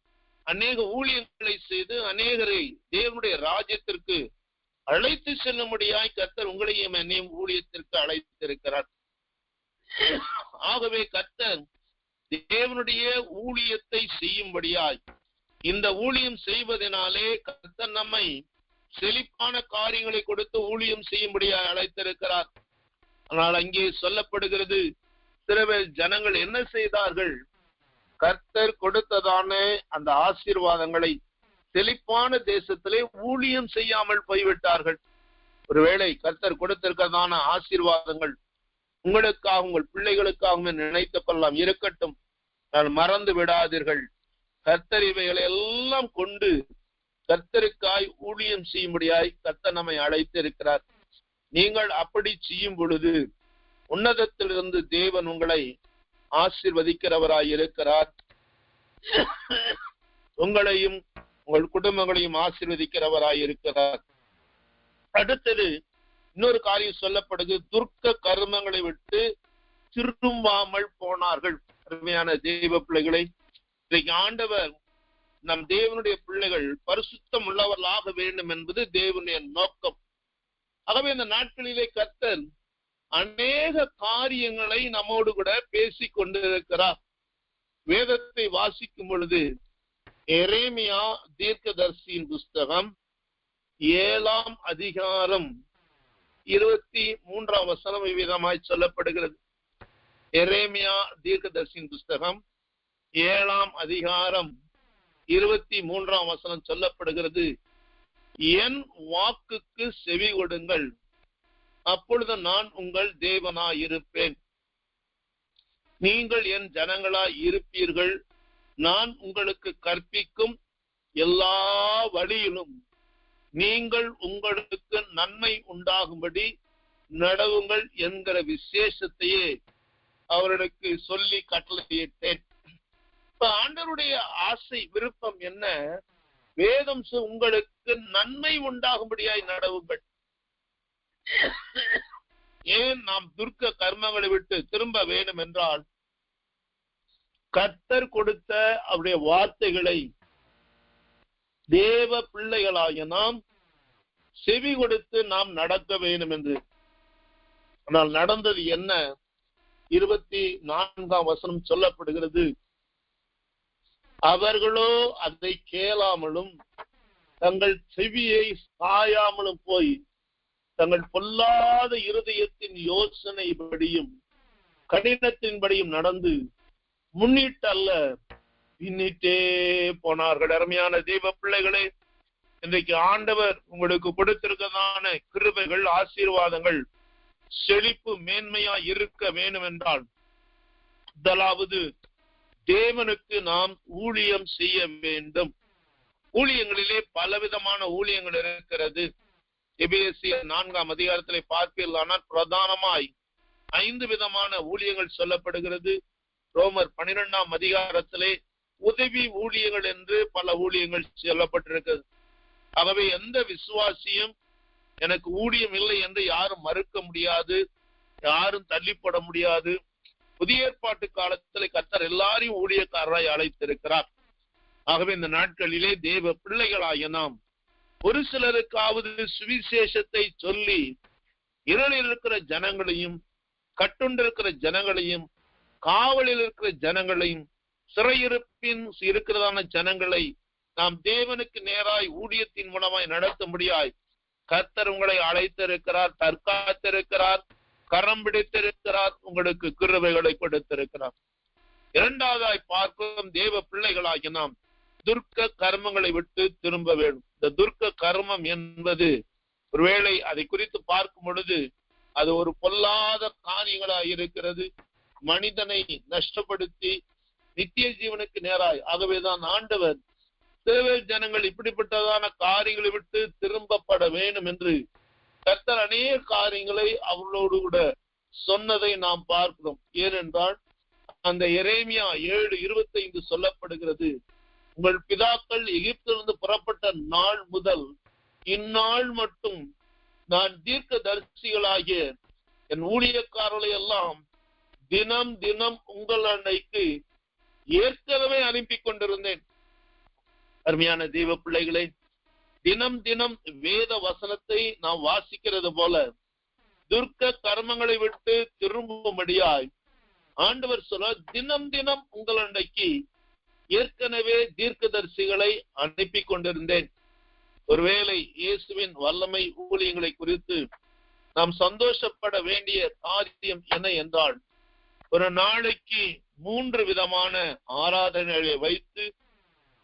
A: அநேக ஊழியங்களை செய்து அநேகரை தேவனுடைய ராஜ்யத்திற்கு அழைத்து செல்லும்படியாய் கர்த்தர் உங்களையும் என்னையும் ஊழியத்திற்கு அழைத்திருக்கிறார். ஆகவே கர்த்தர் தேவனுடைய ஊழியத்தை செய்யும்படியாய், இந்த ஊழியம் செய்வதனாலே கர்த்தர் நம்மை செழிப்பான காரியங்களை கொடுத்து ஊழியம் செய்யும்படியாய் அழைத்திருக்கிறார். ஆனால் அங்கே சொல்லப்படுகிறது, சிறுவேல் ஜனங்கள் என்ன செய்தார்கள்? கர்த்தர் கொடுத்ததான அந்த ஆசீர்வாதங்களை செழிப்பான தேசத்திலே ஊழியம் செய்யாமல் போய்விட்டார்கள். ஒருவேளை கர்த்தர் கொடுத்திருக்கிறதான ஆசீர்வாதங்கள் உங்களுக்காக உங்கள் பிள்ளைகளுக்காகவும் நினைத்துக் கொள்ளலாம், இருக்கட்டும். நான் மறந்து விடாதீர்கள், கர்த்தர் இவைகளை எல்லாம் கொண்டு கர்த்தருக்காய் ஊழியம் செய்யும்படியாய் கர்த்தர் நம்மை அழைத்து இருக்கிறார். நீங்கள் அப்படி செய்யும் பொழுது உன்னதத்திலிருந்து தேவன் உங்களை ஆசீர்வதிக்கிறவராய் இருக்கிறார். உங்களையும் உங்கள் குடும்பங்களையும் ஆசீர்வதிக்கிறவராய் இருக்கிறார். அடுத்தது இன்னொரு காரியம் சொல்லப்படுது, துர்க்க கர்மங்களை விட்டு திரும்பாமல் போனார்கள். அருமையான தெய்வ பிள்ளைகளை, இன்றைக்கு ஆண்டவர் நம் தேவனுடைய பிள்ளைகள் பரிசுத்தம் உள்ளவர்களாக வேண்டும் என்பது தேவனுடைய நோக்கம். ஆகவே இந்த நாட்களிலே கர்த்தர் அநேக காரியங்களை நம்மோடு கூட பேசிக் கொண்டிருக்கிறார். வேதத்தை வாசிக்கும் பொழுது எரேமியா தீர்க்கதரிசியின் புஸ்தகம் 7ஆம் அதிகாரம் 23ஆம் வசனம் விதமாய் சொல்லப்படுகிறது. எரேமியா தீர்க்கதரிசியின் புஸ்தகம் 7ஆம் அதிகாரம் 23ஆம் வசனம் சொல்லப்படுகிறது, என் வாக்குக்கு செவி கொடுங்கள், அப்பொழுது நான் உங்கள் தேவனாய் இருப்பேன், நீங்கள் என் ஜனங்களாய் இருப்பீர்கள், நான் உங்களுக்கு கற்பிக்கும் எல்லா வழியிலும் நீங்கள் உங்களுக்கு நன்மை உண்டாகும்படி நடவுங்கள் என்கிற விசேஷத்தையே அவர்களுக்கு சொல்லி கட்டளையிட்டேன். இப்ப ஆண்டவருடைய ஆசை விருப்பம் என்ன? வேதம் உங்களுக்கு நன்மை உண்டாகும்படியாய் நடவுங்கள். ஏன் நாம் துர்க்க கர்மங்களை விட்டு திரும்ப வேண்டும் என்றால், கர்த்தர் கொடுத்த அவருடைய வார்த்தைகளை தேவ பிள்ளைகளாகிய நாம் செவி கொடுத்து நாம் நடக்க வேண்டும் என்று. ஆனால் நடந்தது என்ன? 24ஆம் வசனம் சொல்லப்படுகிறது, அவர்களோ அதை கேளாமலும் தங்கள் செவியை சாயாமலும் போய் தங்கள் பொல்லாத இருதயத்தின் யோசனைபடியும் கடினத்தின்படியும் நடந்து முன்னிட்டல்ல பின்னிட்டே போனார்கள். அருமையான தெய்வ பிள்ளைகளே, இன்றைக்கு ஆண்டவர் உங்களுக்கு கொடுத்திருக்கிறதான கிருபைகள், ஆசீர்வாதங்கள், செழிப்பு, மேன்மையா இருக்க வேண்டும் என்றால் முதலாவது தேவனுக்கு நாம் ஊழியம் செய்ய வேண்டும். ஊழியங்களிலே பலவிதமான ஊழியங்கள் இருக்கிறது. எபேசியர் 4ஆம் அதிகாரத்திலே பார்ப்பீர்களானால் பிரதானமாய் 5 விதமான ஊழியங்கள் சொல்லப்படுகிறது. ரோமர் 12ஆம் அதிகாரத்திலே உதவி ஊழியங்கள் என்று பல ஊழியங்கள் சொல்லப்பட்டிருக்கிறது. ஆகவே எந்த விசுவாசியும் எனக்கு ஊழியம் இல்லை என்று யாரும் மறுக்க முடியாது, யாரும் தள்ளிப்பட முடியாது. புதிய ஏற்பாட்டு காலத்தில் கர்த்தர் எல்லாரையும் ஊழியக்காரராய் அழைத்திருக்கிறார். ஆகவே இந்த நாட்களிலே தேவ பிள்ளைகளாகிய நாம் ஒரு சிலருக்காவது சுவிசேஷத்தை சொல்லி இருளில் இருக்கிற ஜனங்களையும், கட்டுண்டிருக்கிற ஜனங்களையும், காவலில் இருக்கிற ஜனங்களையும், சிறையிருப்பின் இருக்கிறதான ஜனங்களை நாம் தேவனுக்கு நேராய் ஊழியத்தின் மூலமாய் நடத்த முடியாய் கர்த்தர் உங்களை அழைத்திருக்கிறார், தற்காத்திருக்கிறார், கரம் பிடித்திருக்கிறார், உங்களுக்கு கிருபைகளை கொடுத்திருக்கிறார். இரண்டாவதாய் பார்க்கும் தேவ பிள்ளைகளாகி நாம் துர்க்க கர்மங்களை விட்டு திரும்ப வேண்டும். இந்த துர்க்க கர்மம் என்பது ஒருவேளை அதை குறித்து பார்க்கும் பொழுது அது ஒரு பொல்லாத காரியங்களாய் இருக்கிறது. மனிதனை நஷ்டப்படுத்தி நித்திய ஜீவனுக்கு நேராய். ஆகவேதான் ஆண்டவர் தேவ ஜனங்கள் இப்படிப்பட்டதான காரியங்களை விட்டு திரும்பப்பட வேண்டும் என்று கர்த்தர் அநேக காரியங்களை அவர்களோடு கூட சொன்னதை நாம் பார்க்கிறோம். ஏனென்றால் அந்த எரேமியா 7:25 சொல்லப்படுகிறது, உங்கள் பிதாக்கள் எகிப்திலிருந்து புறப்பட்ட நாள் முதல் இந்நாள் மட்டும் நான் தீர்க்க தரிசிகளாகிய என் ஊழியக்காரர்களை எல்லாம் தினம் தினம் உங்கள் அன்னைக்கு ஏற்கனவே அனுப்பி கொண்டிருந்தேன். அருமையான தெய்வ பிள்ளைகளை, தினம் தினம் வேத வசனத்தை நாம் வாசிக்கிறது போல துர்க்க கர்மங்களை விட்டு திரும்பும்படியாய் ஆண்டவர் சொல்ல தினம் தினம் உங்கள் அன்னைக்கு ஏற்கனவே தீர்க்கதரிசிகளை அனுப்பி கொண்டிருந்தேன். ஒருவேளை இயேசுவின் வல்லமை ஊழியங்களை குறித்து நாம் சந்தோஷப்பட வேண்டிய காரியம் என்ன என்றால், ஒரு நாளைக்கு 3 விதமான ஆராதனைகளை வைத்து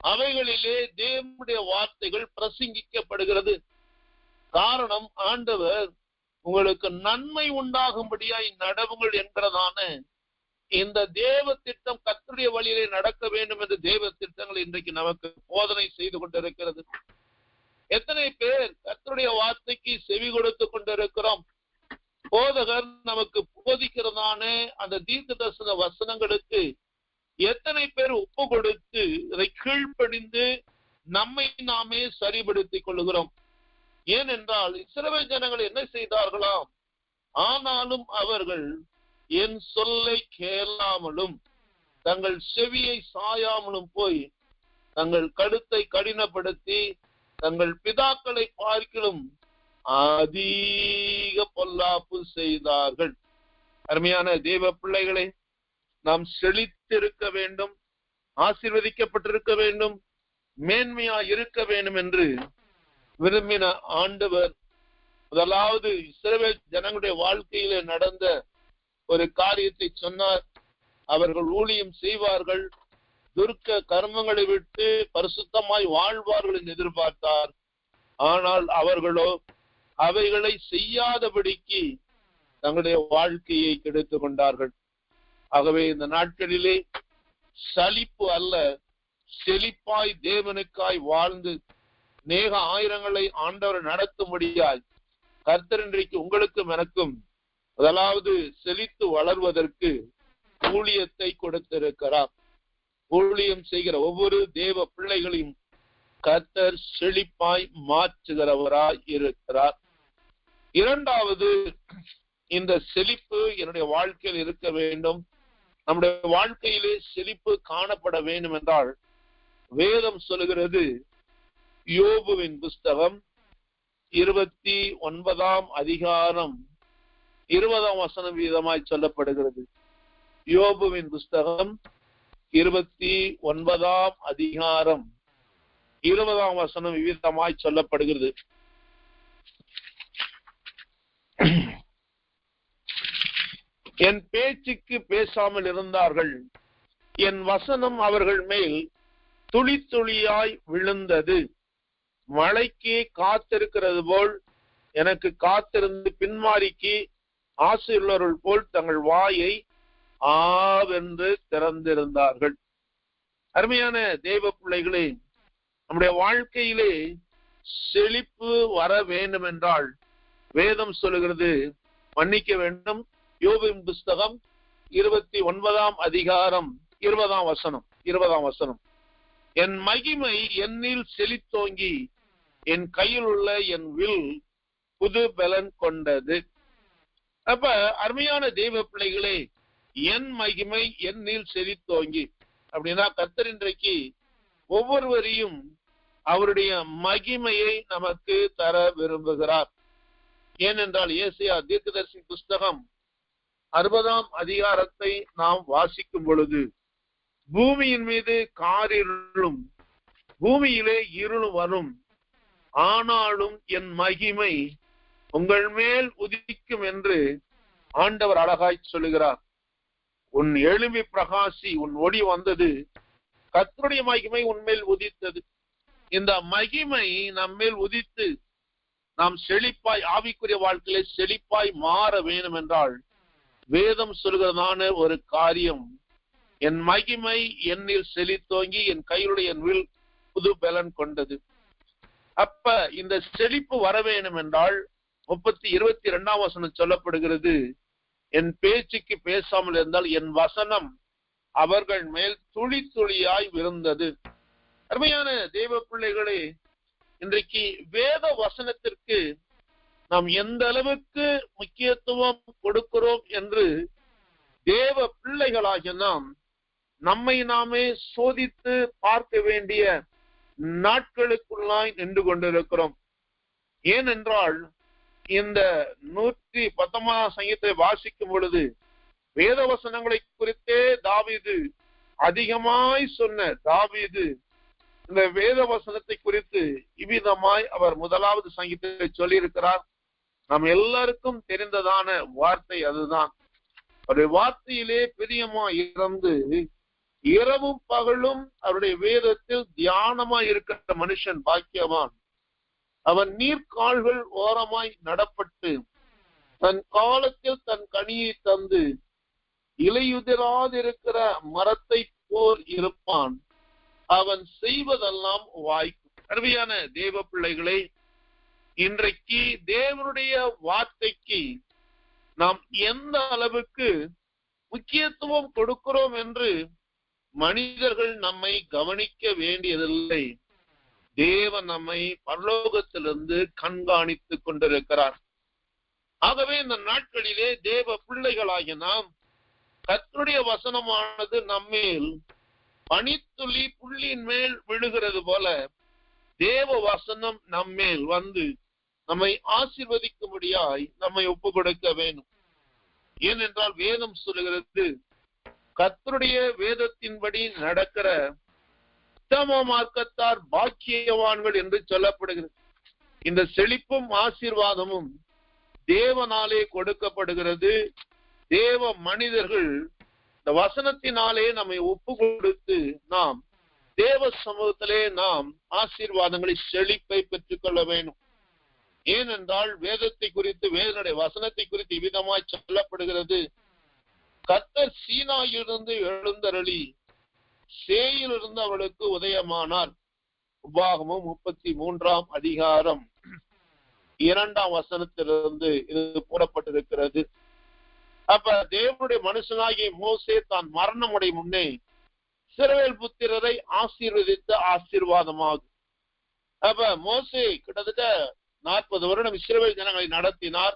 A: அவைகளிலே தேவனுடைய வார்த்தைகள் பிரசங்கிக்கப்படுகிறது. காரணம், ஆண்டவர் உங்களுக்கு நன்மை உண்டாகும்படியாய் நடவுங்கள் என்கிறதான இந்த தேவ திட்டம், கர்த்தருடைய வழியிலே நடக்க வேண்டும் என்று தேவ திட்டங்கள் இன்றைக்கு நமக்கு போதனை செய்து கொண்டிருக்கிறது. எத்தனை பேர் கர்த்தருடைய வார்த்தைக்கு செவி கொடுத்து கொண்டிருக்கிறோம்? போதகர் நமக்கு போதிக்கிறதான அந்த தீர்க்க தரிசன வசனங்களுக்கு எத்தனை பேர் ஒப்பு கொடுத்து இதை கீழ்ப்படிந்து நம்மை நாமே சரிபடுத்திக் கொள்கிறோம்? ஏனென்றால் இஸ்ரவேல் ஜனங்கள் என்ன செய்தார்களாம்? ஆனாலும் அவர்கள் என் சொல்லை கேளாமலும் தங்கள் செவியை சாயாமலும் போய் தங்கள் கழுத்தை கடினப்படுத்தி தங்கள் பிதாக்களை பார்க்கிலும் அதிக பொல்லாப்பு செய்தார்கள். அருமையான தேவ பிள்ளைகளை, நாம் செழித்திருக்க வேண்டும், ஆசீர்வதிக்கப்பட்டிருக்க வேண்டும், மேன்மையா இருக்க வேண்டும் என்று விரும்பின ஆண்டவர் முதலாவது இஸ்ரவேல் ஜனங்களுடைய வாழ்க்கையிலே நடந்த ஒரு காரியத்தை சொன்னார். அவர்கள் ஊழியம் செய்வார்கள், துர்க்க கர்மங்களை விட்டு பரிசுத்தமாய் வாழ்வார்கள் என்று எதிர்பார்த்தார். ஆனால் அவர்களோ அவைகளை செய்யாதபடிக்கு தங்களுடைய வாழ்க்கையை கெடுத்துக் கொண்டார்கள். ஆகவே இந்த நாட்களிலே சலிப்பு அல்ல, செழிப்பாய் தேவனுக்காய் வாழ்ந்து நேக ஆயிரங்களை ஆண்டவர் நடத்தும்படியாய் கர்த்தர் இன்றைக்கு உங்களுக்கும் எனக்கும் முதலாவது செழித்து வளர்வதற்கு ஊழியத்தை கொடுத்திருக்கிறார். ஊழியம் செய்கிற ஒவ்வொரு தேவ பிள்ளைகளையும் கர்த்தர் செழிப்பாய் மாற்றுகிறவராய் இருக்கிறார். இரண்டாவது, இந்த செழிப்பு என்னுடைய வாழ்க்கையில் இருக்க வேண்டும், நம்முடைய வாழ்க்கையிலே செழிப்பு காணப்பட வேண்டும் என்றால் வேதம் சொல்லுகிறது, யோபுவின் புஸ்தகம் 29 அதிகாரம் 20 வசனம் வீதமாய் சொல்லப்படுகிறது. யோபுவின் புஸ்தகம் 29 அதிகாரம் 20 வசனம் விவிதமாய் சொல்லப்படுகிறது. என் பேச்சுக்கு பேசாமல் இருந்தார்கள், என் வசனம் அவர்கள் மேல் துளி துளியாய் விழுந்தது. மழைக்கு காத்திருக்கிறது போல் எனக்கு காத்திருந்து பின்மாரிக்கு ஆசையுள்ளவர்கள் போல் தங்கள் வாயை ஆவென்று திறந்திருந்தார்கள். அருமையான தேவ பிள்ளைகளே, நம்முடைய வாழ்க்கையிலே செழிப்பு வர வேண்டும் என்றால் வேதம் சொல்லுகிறது, மன்னிக்க வேண்டும், யோபுவின் புஸ்தகம் 29 அதிகாரம் 20 வசனம், என் மகிமை என்னில் செழித்தோங்கி என் கையில் உள்ள என் வில் புது பலன் கொண்டது. அப்ப அருமையான தெய்வ பிள்ளைகளே, என் மகிமை என்னில் செழித்தோங்கி அப்படின்னா கர்த்தர் இன்றைக்கு ஒவ்வொருவரையும் அவருடைய மகிமையை நமக்கு தர விரும்புகிறார். ஏனென்றால் ஏசாயா தீர்க்கதரிசி புஸ்தகம் 60 அதிகாரத்தை நாம் வாசிக்கும் பொழுது, பூமியின் மீது காரிருளும் பூமியிலே இருளும் வரும், ஆனாலும் என் மகிமை உங்கள் மேல் உதிக்கும் என்று ஆண்டவர் அழகாய் சொல்லுகிறார். உன் எழும்பி பிரகாசி, உன் ஒளி வந்தது, கர்த்தருடைய மகிமை உன்மேல் உதித்தது. இந்த மகிமை நம்மேல் உதித்து நாம் செழிப்பாய், ஆவிக்குரிய வாழ்க்கையிலே செழிப்பாய் மாற வேண்டும் என்றால் வேதம் சொல்கிறதான ஒரு காரியம், என் மகிமை என்னில் செழித்தோங்கி என் கையிலுடைய என் வில் புது பலன் கொண்டது. அப்ப இந்த செழிப்பு வர வேண்டும் என்றால் 22 வசனம் சொல்லப்படுகிறது, என் பேச்சுக்கு பேசாமல் இருந்தால் என் வசனம் அவர்கள் மேல் துளி துளியாய் விழுந்தது. அருமையான தேவ பிள்ளைகளே, இன்றைக்கு வேத வசனத்திற்கு நாம் எந்த அளவுக்கு முக்கியத்துவம் கொடுக்கிறோம் என்று தேவ பிள்ளைகளாகிய நாம் நம்மை நாமே சோதித்து பார்க்க வேண்டிய நாட்களுக்குள்ளாய் நின்று கொண்டிருக்கிறோம். ஏனென்றால் இந்த 119 சங்கீதத்தை வாசிக்கும் பொழுது வேத வசனங்களை குறித்தே தாவீது அதிகமாய் சொன்ன தாவீது இந்த வேத வசனத்தை குறித்து இவ்விதமாய் அவர் 1வது சங்கீதத்தை சொல்லி இருக்கிறார். நாம் எல்லாருக்கும் தெரிந்ததான வார்த்தை அதுதான். அவருடைய வார்த்தையிலே பிரியமாய் இருந்து இரவும் பகலும் அவருடைய வேதத்தில் தியானமாய் இருக்கிற மனுஷன் பாக்கியவான். அவன் நீர்க்கால்கள் ஓரமாய் நடப்பட்டு தன் காலத்தில் தன் கனியை தந்து இலையுதிராதிருக்கிற மரத்தை போல் இருப்பான். அவன் செய்வதெல்லாம் வாய்க்கும். அருமையான தேவ பிள்ளைகளை, இன்றைக்கு தேவனுடைய வார்த்தைக்கு நாம் எந்த அளவுக்கு முக்கியத்துவம் கொடுக்கிறோம் என்று மனிதர்கள் நம்மை கவனிக்க வேண்டியதில்லை. தேவன் நம்மை பரலோகத்திலிருந்து கண்காணித்துக் கொண்டிருக்கிறார். ஆகவே இந்த நாட்களிலே தேவ பிள்ளைகளாகிய நாம் கர்த்தருடைய வசனமானது நம்மேல் பனித்துளி புள்ளியின் மேல் விழுகிறது போல தேவ வசனம் நம்மேல் வந்து நம்மை ஆசீர்வதிக்கும்படியாய் நம்மை ஒப்பு கொடுக்க வேண்டும். ஏனென்றால் வேதம் சொல்லுகிறது, கர்த்தருடைய வேதத்தின்படி நடக்கிற உத்தம மார்க்கத்தார் பாக்கியவான்கள் என்று சொல்லப்படுகிறது. இந்த செழிப்பும் ஆசீர்வாதமும் தேவனாலே கொடுக்கப்படுகிறது. தேவ மனிதர்கள் இந்த வசனத்தினாலே நம்மை ஒப்பு கொடுத்து நாம் தேவ சமூகத்திலே நாம் ஆசீர்வாதங்களை செழிப்பை பெற்றுக் கொள்ள வேண்டும். ஏனென்றால் வேதத்தை குறித்து வேதனுடைய வசனத்தை குறித்து இவ்விதமாய் சொல்லப்படுகிறது, கர்த்தர் சீனாயிலிருந்து எழுந்தருளி சேயிலிருந்து அவளுக்கு உதயமானார். உபாகமம் 33 அதிகாரம் 2 வசனத்திலிருந்து இது கூறப்பட்டிருக்கிறது. அப்ப தேவனுடைய மனுஷனாகிய மோசே தான் மரணமுடைய முன்னே இஸ்ரவேல் புத்திரரை ஆசீர்வதித்த ஆசீர்வாதமாகும். அப்ப மோசே கிட்டத்தட்ட 40 வருடம் இஸ்ரவேல் ஜனங்களை நடத்தினார்.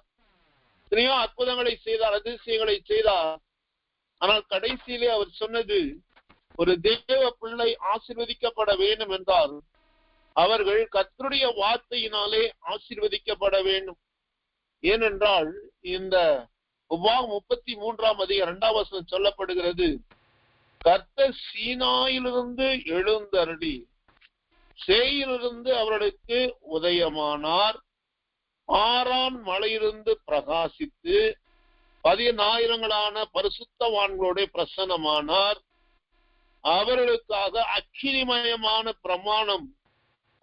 A: எத்தனையோ அற்புதங்களை செய்தார், அதிசயங்களை செய்தார். ஆனால் கடைசியிலே அவர் சொன்னது, ஒரு தேவ பிள்ளை ஆசீர்வதிக்கப்பட வேண்டும் என்றால் அவர்கள் கர்த்தருடைய வார்த்தையினாலே ஆசீர்வதிக்கப்பட வேண்டும். ஏனென்றால் இந்த உபாகம் 33:2 சொல்லப்படுகிறது, கர்த்தர் சீனாயிலிருந்து எழுந்தருளி சேயிலிருந்து அவர்களுக்கு உதயமானார், ஆரான் மலையிலிருந்து பிரகாசித்து 10,000 பரிசுத்தவான்களோட பிரசன்னமானார். அவர்களுக்காக அக்கினிமயமான பிரமாணம்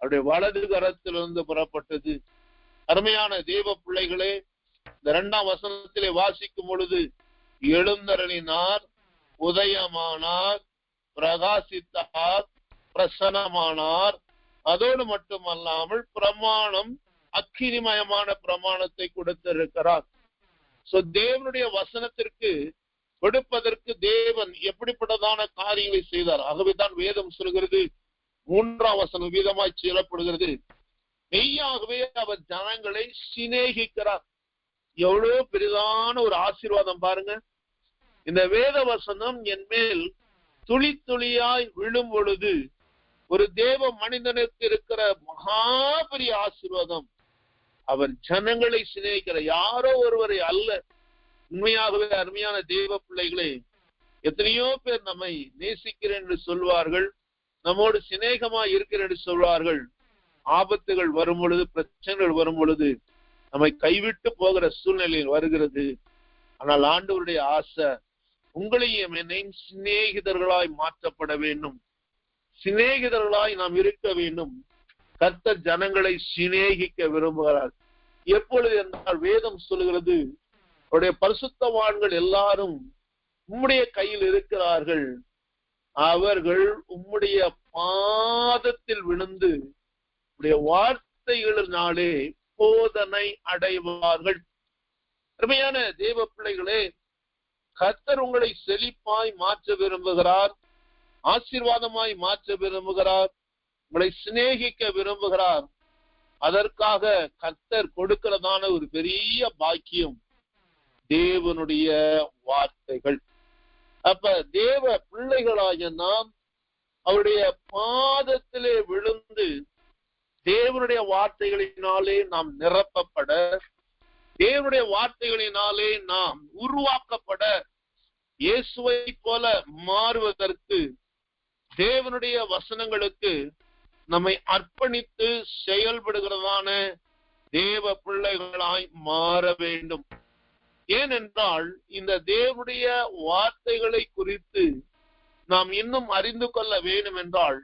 A: அவருடைய வலது கரத்திலிருந்து புறப்பட்டது. அருமையான தேவ பிள்ளைகளே, இந்த 2 வாசிக்கும் பொழுது எழுந்தருளினார், உதயமானார், பிரகாசித்தார், பிரசன்னமானார். அதோடு மட்டுமல்லாமல் பிரமாணம், அக்கினிமயமான பிரமாணத்தை கொடுத்திருக்கிறார். தேவனுடைய வசனத்திற்கு கொடுப்பதற்கு தேவன் எப்படிப்பட்டதான காரியங்களை செய்தார். ஆகவேதான் வேதம் சொல்கிறது, 3 விதமாய் சொல்லப்படுகிறது, மெய்யாகவே அவர் ஜனங்களை சிநேகிக்கிறார். எவ்வளவு பெரிதான ஒரு ஆசீர்வாதம் பாருங்க. இந்த வேத வசனம் என் மேல் துளி துளியாய் விழும் பொழுது ஒரு தேவ மனிதனுக்கு இருக்கிற மகா பெரிய ஆசீர்வாதம், அவர் ஜனங்களை சிநேகிக்கிற, யாரோ ஒருவரை அல்ல. உண்மையாகவே அருமையான தேவ பிள்ளைகளே, எத்தனையோ பேர் நம்மை நேசிக்கிறேன் என்று சொல்வார்கள், நம்மோடு சிநேகமா இருக்கிறேன் என்று சொல்வார்கள். ஆபத்துகள் வரும் பொழுது, பிரச்சனைகள் வரும் பொழுது நம்மை கைவிட்டு போகிற சூழ்நிலையில் வருகிறது. ஆனால் ஆண்டவருடைய ஆசை உங்களையும் என்னையும் சிநேகிதர்களாய் மாற்றப்பட வேண்டும், சிநேகிதர்களாய் நாம் இருக்க வேண்டும். கர்த்தர் ஜனங்களை சிநேகிக்க விரும்புகிறார். எப்பொழுது என்றால் வேதம் சொல்கிறது, அவருடைய பரிசுத்தவான்கள் எல்லாரும் உம்முடைய கையில் இருக்கிறார்கள், அவர்கள் உம்முடைய பாதத்தில் விழுந்து உம்முடைய வார்த்தைகளினாலே போதனை அடைவார்கள். அருமையான தேவ பிள்ளைகளே, கர்த்தர் உங்களை செழிப்பாய் மாற்ற விரும்புகிறார், ஆசீர்வாதமாய் மாற்ற விரும்புகிறார், உங்களை சிநேகிக்க விரும்புகிறார். அதற்காக கர்த்தர் கொடுக்கிறதான ஒரு பெரிய பாக்கியம் தேவனுடைய வார்த்தைகள். அப்ப தேவ பிள்ளைகளாகிய நாம் அவருடைய பாதத்திலே விழுந்து தேவனுடைய வார்த்தைகளினாலே நாம் நிரப்பப்பட, தேவனுடைய வார்த்தைகளினாலே நாம் உருவாக்கப்பட, இயேசுவை போல மாறுவதற்கு தேவனுடைய வசனங்களுக்கு நம்மை அர்ப்பணித்து செயல்படுகிறதான தேவ பிள்ளைகளாய் மாற வேண்டும். ஏனென்றால் இந்த தேவனுடைய வார்த்தைகளை குறித்து நாம் இன்னும் அறிந்து கொள்ள வேண்டும் என்றால்,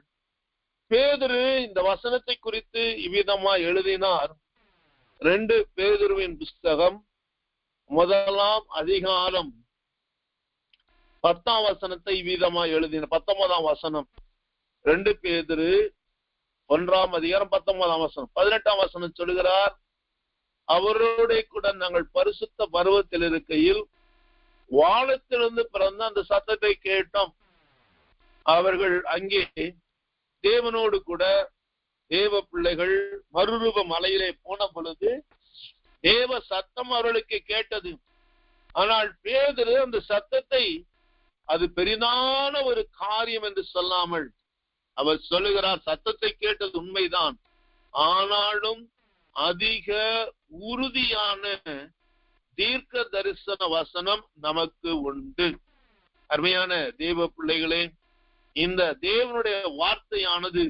A: பேதுரு இந்த வசனத்தை குறித்து இவ்விதமா எழுதினார். 2 பேதுருவின் புஸ்தகம் 1 அதிகாரம் 10 இவ்விதமா எழுதினார். 19 2 பேதுரு 1 அதிகாரம் 19 18 சொல்லுகிறார், அவரோட கூட நாங்கள் பரிசுத்த பருவத்தில் இருக்கையில் வானத்திலிருந்து பிறந்த அந்த சத்தத்தை கேட்டோம். அவர்கள் அங்கே தேவனோடு கூட தேவ பிள்ளைகள் மறுரூப மலையிலே போன பொழுது தேவ சத்தம் அவர்களுக்கு கேட்டது. ஆனால் பேதுரு அந்த சத்தத்தை அது பெரிதான ஒரு காரியம் என்று சொல்லாமல் அவர் சொல்லுகிறார், சத்தத்தை கேட்டது உண்மைதான், ஆனாலும் அதிக உறுதியான தீர்க்க தரிசன வசனம் நமக்கு உண்டு. அருமையான தேவ பிள்ளைகளே, இந்த தேவனுடைய வார்த்தையானது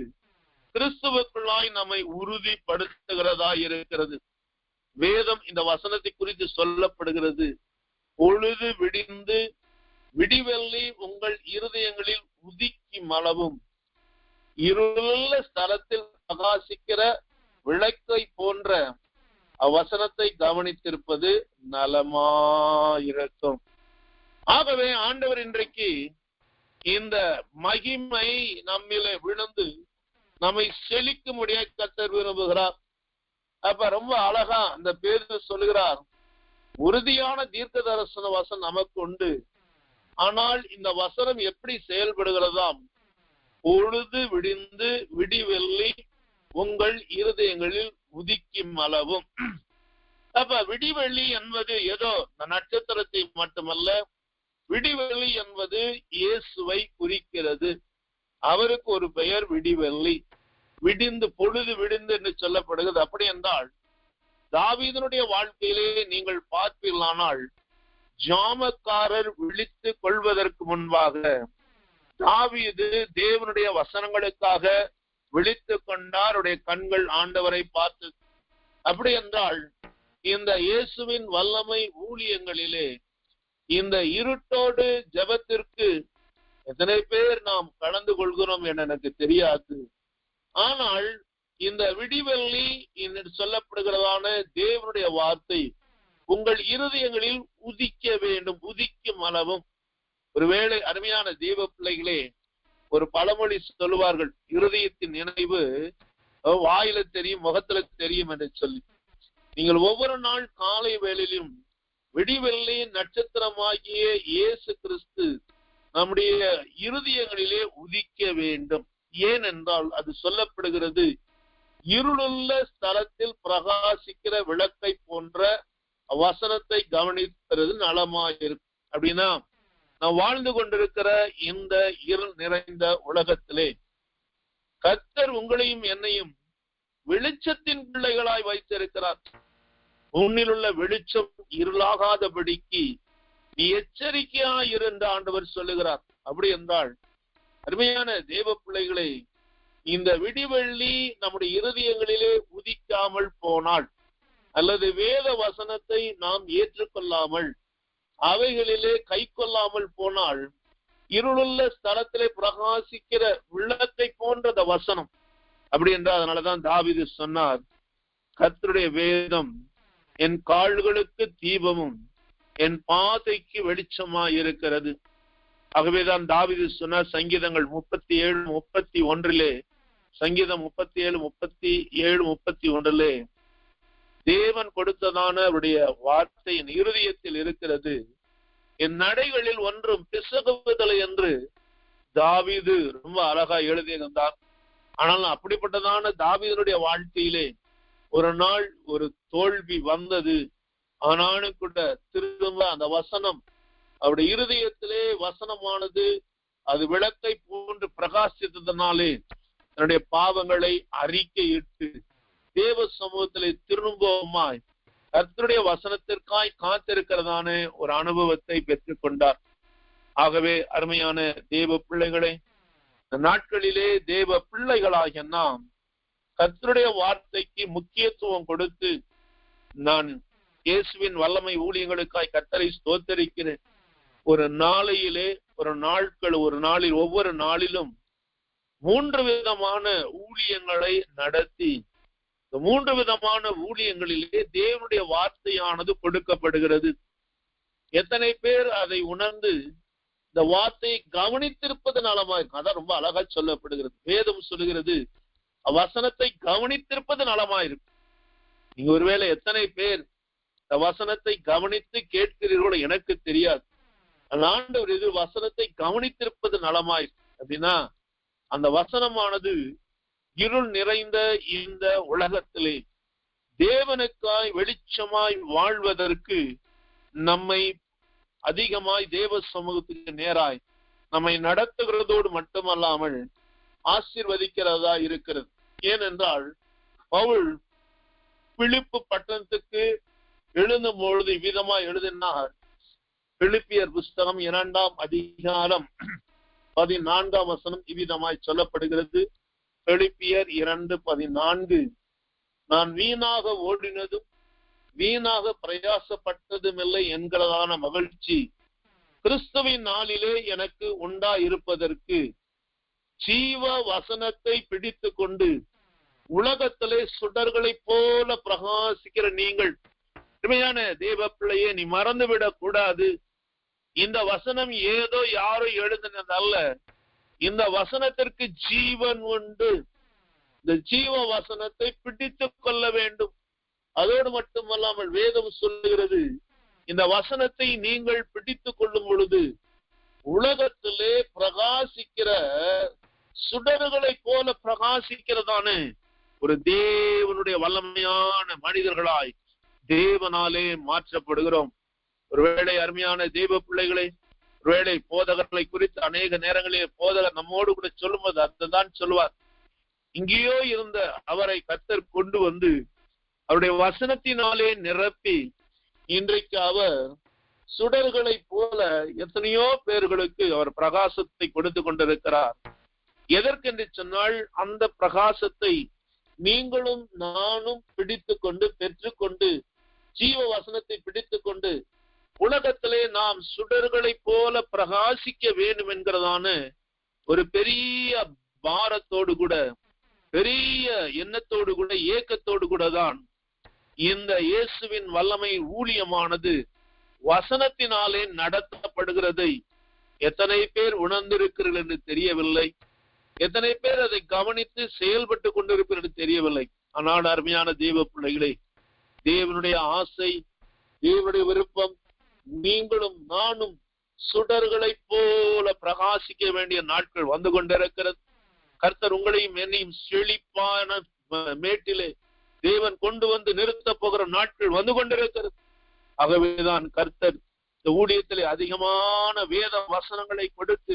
A: கிறிஸ்துவுக்குள்ளாய் நம்மை உறுதிப்படுத்துகிறதா இருக்கிறது. வேதம் இந்த வசனத்தை குறித்து சொல்லப்படுகிறது, பொழுது விடிந்து விடிவெள்ளி உங்கள் இருதயங்களில் உதிக்கி மலவும், இருளுள்ள ஸ்தலத்தில் பிரகாசிக்கிற விளக்கை போன்ற அவ்வசனத்தை கவனித்திருப்பது நலமாயிருக்கும். ஆகவே ஆண்டவர் இன்றைக்கு இந்த மகிமை நம்மிலே விழுந்து நம்மை செழிக்கும்படியாக கர்த்தர் விரும்புகிறார். அப்ப ரொம்ப அழகா அந்த பேரு சொல்லுகிறார், உறுதியான தீர்க்க தரிசன வசனம் நமக்கு உண்டு. ஆனால் இந்த வசனம் எப்படி செயல்படுகிறதாம், பொழுது விடிந்து விடிவெள்ளி உங்கள் இருதயங்களில் உதிக்கி மலவும். அப்ப விடிவெள்ளி என்பது ஏதோ நட்சத்திரத்தை மட்டுமல்ல, விடிவெள்ளி என்பது இயேசுவை குறிக்கிறது. அவருக்கு ஒரு பெயர் விடிவெள்ளி. விடிந்து பொழுது விடிந்து என்று சொல்லப்படுகிறது. அப்படி என்றால் தாவீதனுடைய வாழ்க்கையிலே நீங்கள் பார்ப்பீர்களானால் ஜாமக்காரர் விழித்து கொள்வதற்கு முன்பாக தாவீது தேவனுடைய வசனங்களுக்காக விழித்து கொண்டார். அவருடைய கண்கள் ஆண்டவரை பார்த்து. அப்படி என்றால் இந்த இயேசுவின் வல்லமை ஊழியங்களிலே இந்த இருட்டோடு ஜெபத்திற்கு எத்தனை பேர் நாம் கலந்து கொள்கிறோம் என எனக்கு தெரியாது. ஆனால் இந்த விடிவெள்ளி என்று சொல்லப்படுகிறதான தேவனுடைய வார்த்தை உங்கள் இருதயங்களில் உதிக்க வேண்டும், உதிக்கும் அளவும். ஒருவேளை அருமையான தேவ பிள்ளைகளே, ஒரு பழமொழி சொல்லுவார்கள், இருதயத்தின் நினைவு வாயில தெரியும் முகத்துல தெரியும் என்று சொல்லி. நீங்கள் ஒவ்வொரு நாள் காலை வேளையிலும் விடிவெள்ளி நட்சத்திரமாகிய இயேசு கிறிஸ்து நம்முடைய இருதயங்களிலே உதிக்க வேண்டும். ஏனென்றால் அது சொல்லப்படுகிறது, இருளுள்ள ஸ்தலத்தில் பிரகாசிக்கிற விளக்கை போன்ற வசனத்தை கவனிக்கிறது நலமாயிருக்கு. அப்படின்னா நாம் வாழ்ந்து கொண்டிருக்கிற இந்த இருள் நிறைந்த உலகத்திலே கர்த்தர் உங்களையும் என்னையும் வெளிச்சத்தின் பிள்ளைகளாய் வைத்திருக்கிறார். உன்னில் உள்ள வெளிச்சம் இருளாகாதபடிக்கு நீ எச்சரிக்கையாய் இரு என்று ஆண்டவர் சொல்லுகிறார். அப்படி என்றால் அருமையான தேவ பிள்ளைகளை, இந்த விடிவெள்ளி நம்முடைய இருதயங்களிலே உதிக்காமல் போனால் அல்லது வேத வசனத்தை நாம் ஏற்றுக்கொள்ளாமல் அவைகளிலே கை கொள்ளாமல் போனால் இருளுள்ள ஸ்தலத்திலே பிரகாசிக்கிற விளக்கை போன்ற வசனம். அப்படி என்றால் அதனாலதான் தாவீது சொன்னார், கர்த்தருடைய வேதம் என் கால்களுக்கு தீபமும் என் பாதைக்கு வெளிச்சமாய் இருக்கிறது. ஆகவேதான் தாவீது சொன்னார் சங்கீதங்கள் 37:31 சங்கீதம் 37:31 தேவன் கொடுத்ததான அவருடைய வார்த்தை என் இருதயத்தில் இருக்கிறது, என் நடைகளில் ஒன்றும் பிசகுவதில்லை என்று தாவீது ரொம்ப அழகா எழுதியிருந்தார். ஆனால் அப்படிப்பட்டதான தாவீதுடைய வாழ்க்கையிலே ஒரு நாள் ஒரு தோல்வி வந்தது. ஆனாலும் கூட திரும்ப அந்த வசனம் அவருடைய இருதயத்திலே வசனமானது அது விளக்கை போன்று பிரகாசித்ததனாலே தன்னுடைய பாவங்களை அறிக்கையிட்டு தேவ சமூகத்திலே திரும்பவுமாய் கர்த்தருடைய வசனத்திற்காய் காத்திருக்கிறதான ஒரு அனுபவத்தை பெற்றுக் கொண்டார். ஆகவே அருமையான தேவ பிள்ளைகளே, இந்த நாட்களிலே தேவ பிள்ளைகளாகிய நாம் கர்த்தருடைய வார்த்தைக்கு முக்கியத்துவம் கொடுத்து, நான் இயேசுவின் வல்லமை ஊழியங்களுக்காய் கர்த்தரை ஸ்தோத்தரிக்கிறேன். ஒரு நாளையிலே ஒரு நாளில் ஒவ்வொரு நாளிலும் 3 விதமான ஊழியங்களை நடத்தி, இந்த 3 விதமான ஊழியங்களிலே தேவனுடைய வார்த்தையானது கொடுக்கப்படுகிறது. எத்தனை பேர் அதை உணர்ந்து இந்த வார்த்தையை கவனித்திருப்பது நலமா இருக்கும். அதான் ரொம்ப அழகா சொல்லப்படுகிறது. வேதம் சொல்லுகிறது, வசனத்தை கவனித்திருப்பது நலமா இருக்கும். நீங்க ஒருவேளை எத்தனை பேர் இந்த வசனத்தை கவனித்து கேட்கிறீர்களோ எனக்கு தெரியாது. ஆண்டவர் இது வசனத்தை கவனித்திருப்பது நலமாயிருக்கு அப்படின்னா, அந்த வசனமானது இருள் நிறைந்த இந்த உலகத்திலே தேவனுக்காய் வெளிச்சமாய் வாழ்வதற்கு நம்மை அதிகமாய் தேவ சமூகத்துக்கு நேராய் நம்மை நடத்துகிறதோடு மட்டுமல்லாமல் ஆசீர்வதிக்கிறதா இருக்கிறது. ஏனென்றால் பவுல் பிலிப்பு பட்டணத்துக்கு எழுதும் பொழுது விதமாய் எழுதினார். பிலிப்பியர் புஸ்தகம் 2ஆம் அதிகாரம் 14ஆம் வசனம் இவ்விதமாய் சொல்லப்படுகிறது. பிலிப்பியர் 2:14, நான் வீணாக ஓடினதும் வீணாக பிரயாசப்பட்டதும் இல்லை என்கிறதான மகிழ்ச்சி கிறிஸ்துவின் நாளிலே எனக்கு உண்டாயிருப்பதற்கு ஜீவ வசனத்தை பிடித்து கொண்டு உலகத்திலே சுடர்களை போல பிரகாசிக்கிற நீங்கள், உண்மையான தேவ பிள்ளையே, நீ மறந்துவிடக் கூடாது. இந்த வசனம் ஏதோ யாரோ எழுதினதல்ல. இந்த வசனத்திற்கு ஜீவன் உண்டு. இந்த ஜீவ வசனத்தை பிடித்து கொள்ள வேண்டும். அதோடு மட்டுமல்லாமல் வேதம் சொல்லுகிறது, இந்த வசனத்தை நீங்கள் பிடித்து கொள்ளும் பொழுது உலகத்திலே பிரகாசிக்கிற சுடர்களை போல பிரகாசிக்கிறதான ஒரு தேவனுடைய வல்லமையான மனிதர்களாய் தேவனாலே மாற்றப்படுகிறோம். ஒருவேளை அருமையான தேவ பிள்ளைகளை, ஒருவேளை போதகர்களை குறித்து அநேக நேரங்களில் போதகர் நம்மோடு கூட சொல்லும்போது அதுதான் சொல்லுவார், இங்கேயோ இருந்த அவரை கர்த்தர் கொண்டு வந்து அவருடைய வசனத்தினாலே நிரப்பி இன்றைக்கு அவர் சுடர்களை போல எத்தனையோ பேர்களுக்கு அவர் பிரகாசத்தை கொடுத்து கொண்டிருக்கிறார். எதற்கென்று சொன்னால், அந்த பிரகாசத்தை நீங்களும் நானும் பிடித்துக்கொண்டு பெற்றுக்கொண்டு ஜீவ வசனத்தை பிடித்துக்கொண்டு உலகத்திலே நாம் சுடர்களை போல பிரகாசிக்க வேண்டும் என்கிறதான ஒரு பெரிய பாரத்தோடு கூட, பெரிய எண்ணத்தோடு கூட, ஏக்கத்தோடு கூட தான் இந்த இயேசுவின் வல்லமை ஊழியமானது வசனத்தினாலே நடத்தப்படுகிறதை எத்தனை பேர் உணர்ந்திருக்கிறீர்கள் என்று தெரியவில்லை. எத்தனை பேர் அதை கவனித்து செயல்பட்டு கொண்டிருப்பீர்கள் என்று தெரியவில்லை. ஆனால் அருமையான தேவ பிள்ளைகளே, தேவனுடைய ஆசை, தேவனுடைய விருப்பம், நீங்களும் நானும் சுடர்களை போல பிரகாசிக்க வேண்டிய நாட்கள் வந்து கொண்டிருக்கிறது. கர்த்தர் உங்களையும் என்னையும் செழிப்பான மேட்டிலே தேவன் கொண்டு வந்து நிறுத்த போகிற நாட்கள் வந்து கொண்டிருக்கிறது. ஆகவேதான் கர்த்தர் இந்த ஊழியத்திலே அதிகமான வேத வசனங்களை கொடுத்து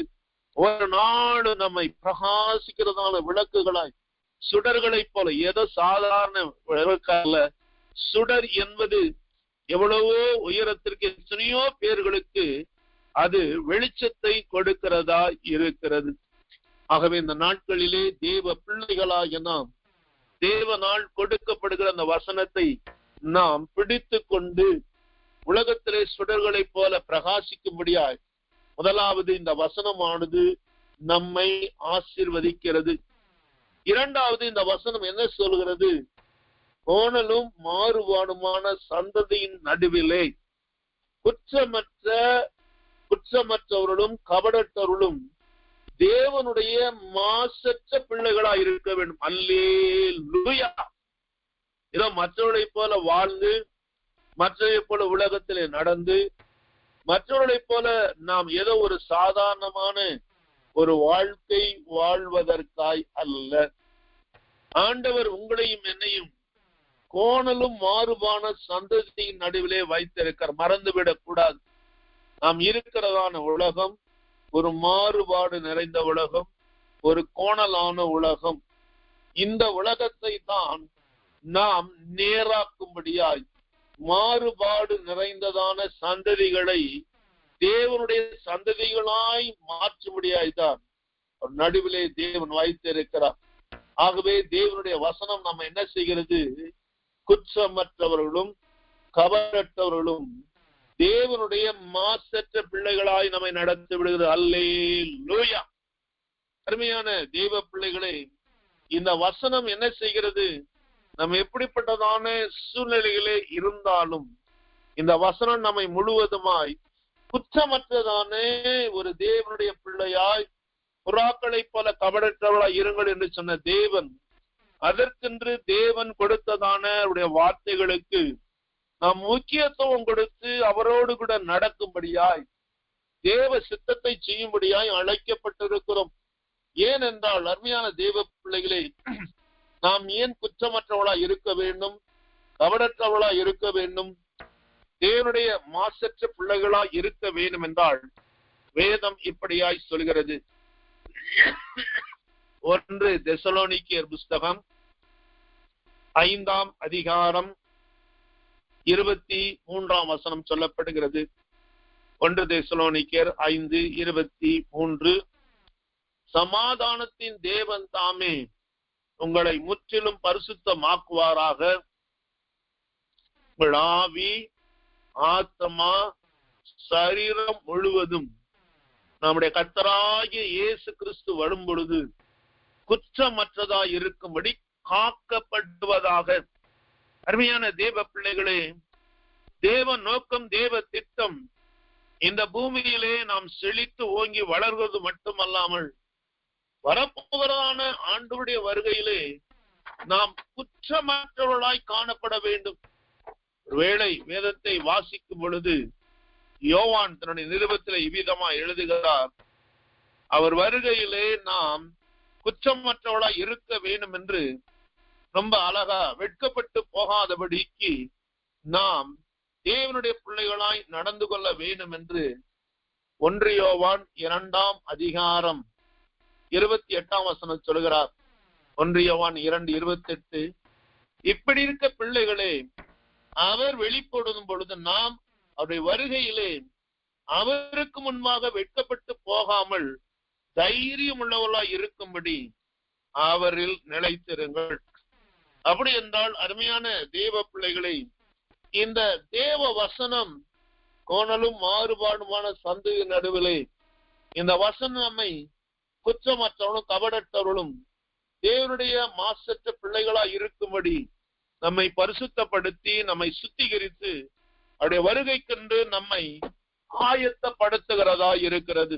A: ஒரு நாடு நம்மை பிரகாசிக்கிறதான விளக்குகளாய் சுடர்களை போல, ஏதோ சாதாரண விளக்கல்ல, சுடர் என்பது எவ்வளவோ உயரத்திற்கு எத்தனையோ பேர்களுக்கு அது வெளிச்சத்தை கொடுக்கிறதா இருக்கிறது. ஆகவே இந்த நாட்களிலே தேவ பிள்ளைகளாகிய நாம் தேவனால் கொடுக்கப்படுகிற அந்த வசனத்தை நாம் பிடித்து கொண்டு உலகத்திலே சுடர்களை போல பிரகாசிக்கும்படியாய், முதலாவது இந்த வசனமானது நம்மை ஆசீர்வதிக்கிறது. இரண்டாவது, இந்த வசனம் என்ன சொல்கிறது? கோணலும் மாறுபாடுமான சந்ததியின் நடுவிலே குற்றமற்றவர்களும் கபடற்றவர்களும் தேவனுடைய மாசற்ற பிள்ளைகளாய் இருக்க வேண்டும். அல்லேலூயா. இதோ மற்றவர்களை போல வாழ்ந்து, மற்றவர்களை போல உலகத்திலே நடந்து, மற்றவர்களை போல நாம் ஏதோ ஒரு சாதாரணமான ஒரு வாழ்க்கை வாழ்வதற்காய் அல்ல. ஆண்டவர் உங்களையும் என்னையும் கோணலும் மாறுபான சந்ததியின் நடுவிலே வைத்திருக்கிறார். மறந்துவிடக் கூடாது. நாம் இருக்கிறதான உலகம் ஒரு மாறுபாடு நிறைந்த உலகம், ஒரு கோணலான உலகம். இந்த உலகத்தை தான் நாம் நேராக்கும்படியாய் மாறுபாடு நிறைந்ததான சந்ததிகளை தேவனுடைய சந்ததிகளாய் மாற்றும்படியாய்தான் நடுவிலே தேவன் வைத்திருக்கிறார். ஆகவே தேவனுடைய வசனம் நம்ம என்ன செய்கிறது? குற்றமற்றவர்களும் கபடற்றவர்களும் தேவனுடைய மாசற்ற பிள்ளைகளாய் நம்மை நடத்தி விடுகிறது. அல்லேலூயா. அருமையான தேவ பிள்ளைகளே, இந்த வசனம் என்ன செய்கிறது? நம்ம எப்படிப்பட்டதான சூழ்நிலைகளே இருந்தாலும் இந்த வசனம் நம்மை முழுவதுமாய் குற்றமற்றதான ஒரு தேவனுடைய பிள்ளையாய், புறாக்களை போல கபடற்றவர்களாய் இருங்கள் என்று சொன்ன தேவன், அதற்கென்று தேவன் கொடுத்ததான அவருடைய வார்த்தைகளுக்கு நாம் முக்கியத்துவம் கொடுத்து அவரோடு கூட நடக்கும்படியாய், தேவ சித்தத்தை செய்யும்படியாய் அழைக்கப்பட்டிருக்கிறோம். ஏனென்றால் அருமையான தேவ பிள்ளைகளே, நாம் ஏன் குற்றமற்றவளாய் இருக்க வேண்டும், கபடற்றவளாய் இருக்க வேண்டும், தேவனுடைய மாசற்ற பிள்ளைகளாய் இருக்க வேண்டும் என்றால் வேதம் இப்படியாய் சொல்கிறது. 1 தெசலோனிக்கேயர் புஸ்தகம் 5ஆம் அதிகாரம் 23ஆம் வசனம் சொல்லப்படுகிறது. 1 தெசலோனிக்கேயர் 5:23, சமாதானத்தின் தேவன் தாமே உங்களை முற்றிலும் பரிசுத்தமாக்குவாராக. உங்கள் ஆவி, ஆத்மா, சரீரம் முழுவதும் நம்முடைய கர்த்தராகிய இயேசு கிறிஸ்து வரும் பொழுது குற்றமற்றதாய் இருக்கும்படி காக்கப்படுவதாக. அருமையான தேவ பிள்ளைகளே, தேவ நோக்கம், தேவ திட்டம் இந்த பூமியிலே நாம் செழித்து ஓங்கி வளர்வது மட்டுமல்லாமல் வரப்போகிறதான ஆண்டவருடைய வருகையிலே நாம் குற்றமற்றவர்களாய் காணப்பட வேண்டும். ஒருவேளை வேதத்தை வாசிக்கும் பொழுது யோவான் தன்னுடைய நிருபத்திலே இவ்விதமாய் எழுதுகிறார், அவர் வருகையிலே நாம் குற்றமற்றவர்களாய் இருக்க வேண்டும் என்று ரொம்ப அழகா, வெட்கப்பட்டு போகாதபடிக்கு நாம் தேவனுடைய பிள்ளைகளாய் நடந்து கொள்ள வேண்டும் என்று 1 யோவான் 2ஆம் அதிகாரம் 28ஆம் வசனம் சொல்கிறார். 1 யோவான் 2:28. இப்படி இருக்க பிள்ளைகளே, அவர் வெளிப்படும் பொழுது நாம் அவருடைய வருகையிலே அவருக்கு முன்பாக வெட்கப்பட்டு போகாமல் தைரியம் உள்ளவர்களாய் இருக்கும்படி அவரில் நிலைத்திருங்கள். அப்படி என்றால் அருமையான தேவ பிள்ளைகளை, இந்த தேவ வசனம் கோணலும் மாறுபாடுமான சந்தேக நடுவிலே இந்த வசனம் நம்மை குற்றமற்றவர்களும் கபடற்றவர்களும் தேவனுடைய மாசற்ற பிள்ளைகளாய் இருக்கும்படி நம்மை பரிசுத்தப்படுத்தி நம்மை சுத்திகரித்து அவருடைய வருகைக்கென்று நம்மை ஆயத்தப்படுத்துகிறதா இருக்கிறது.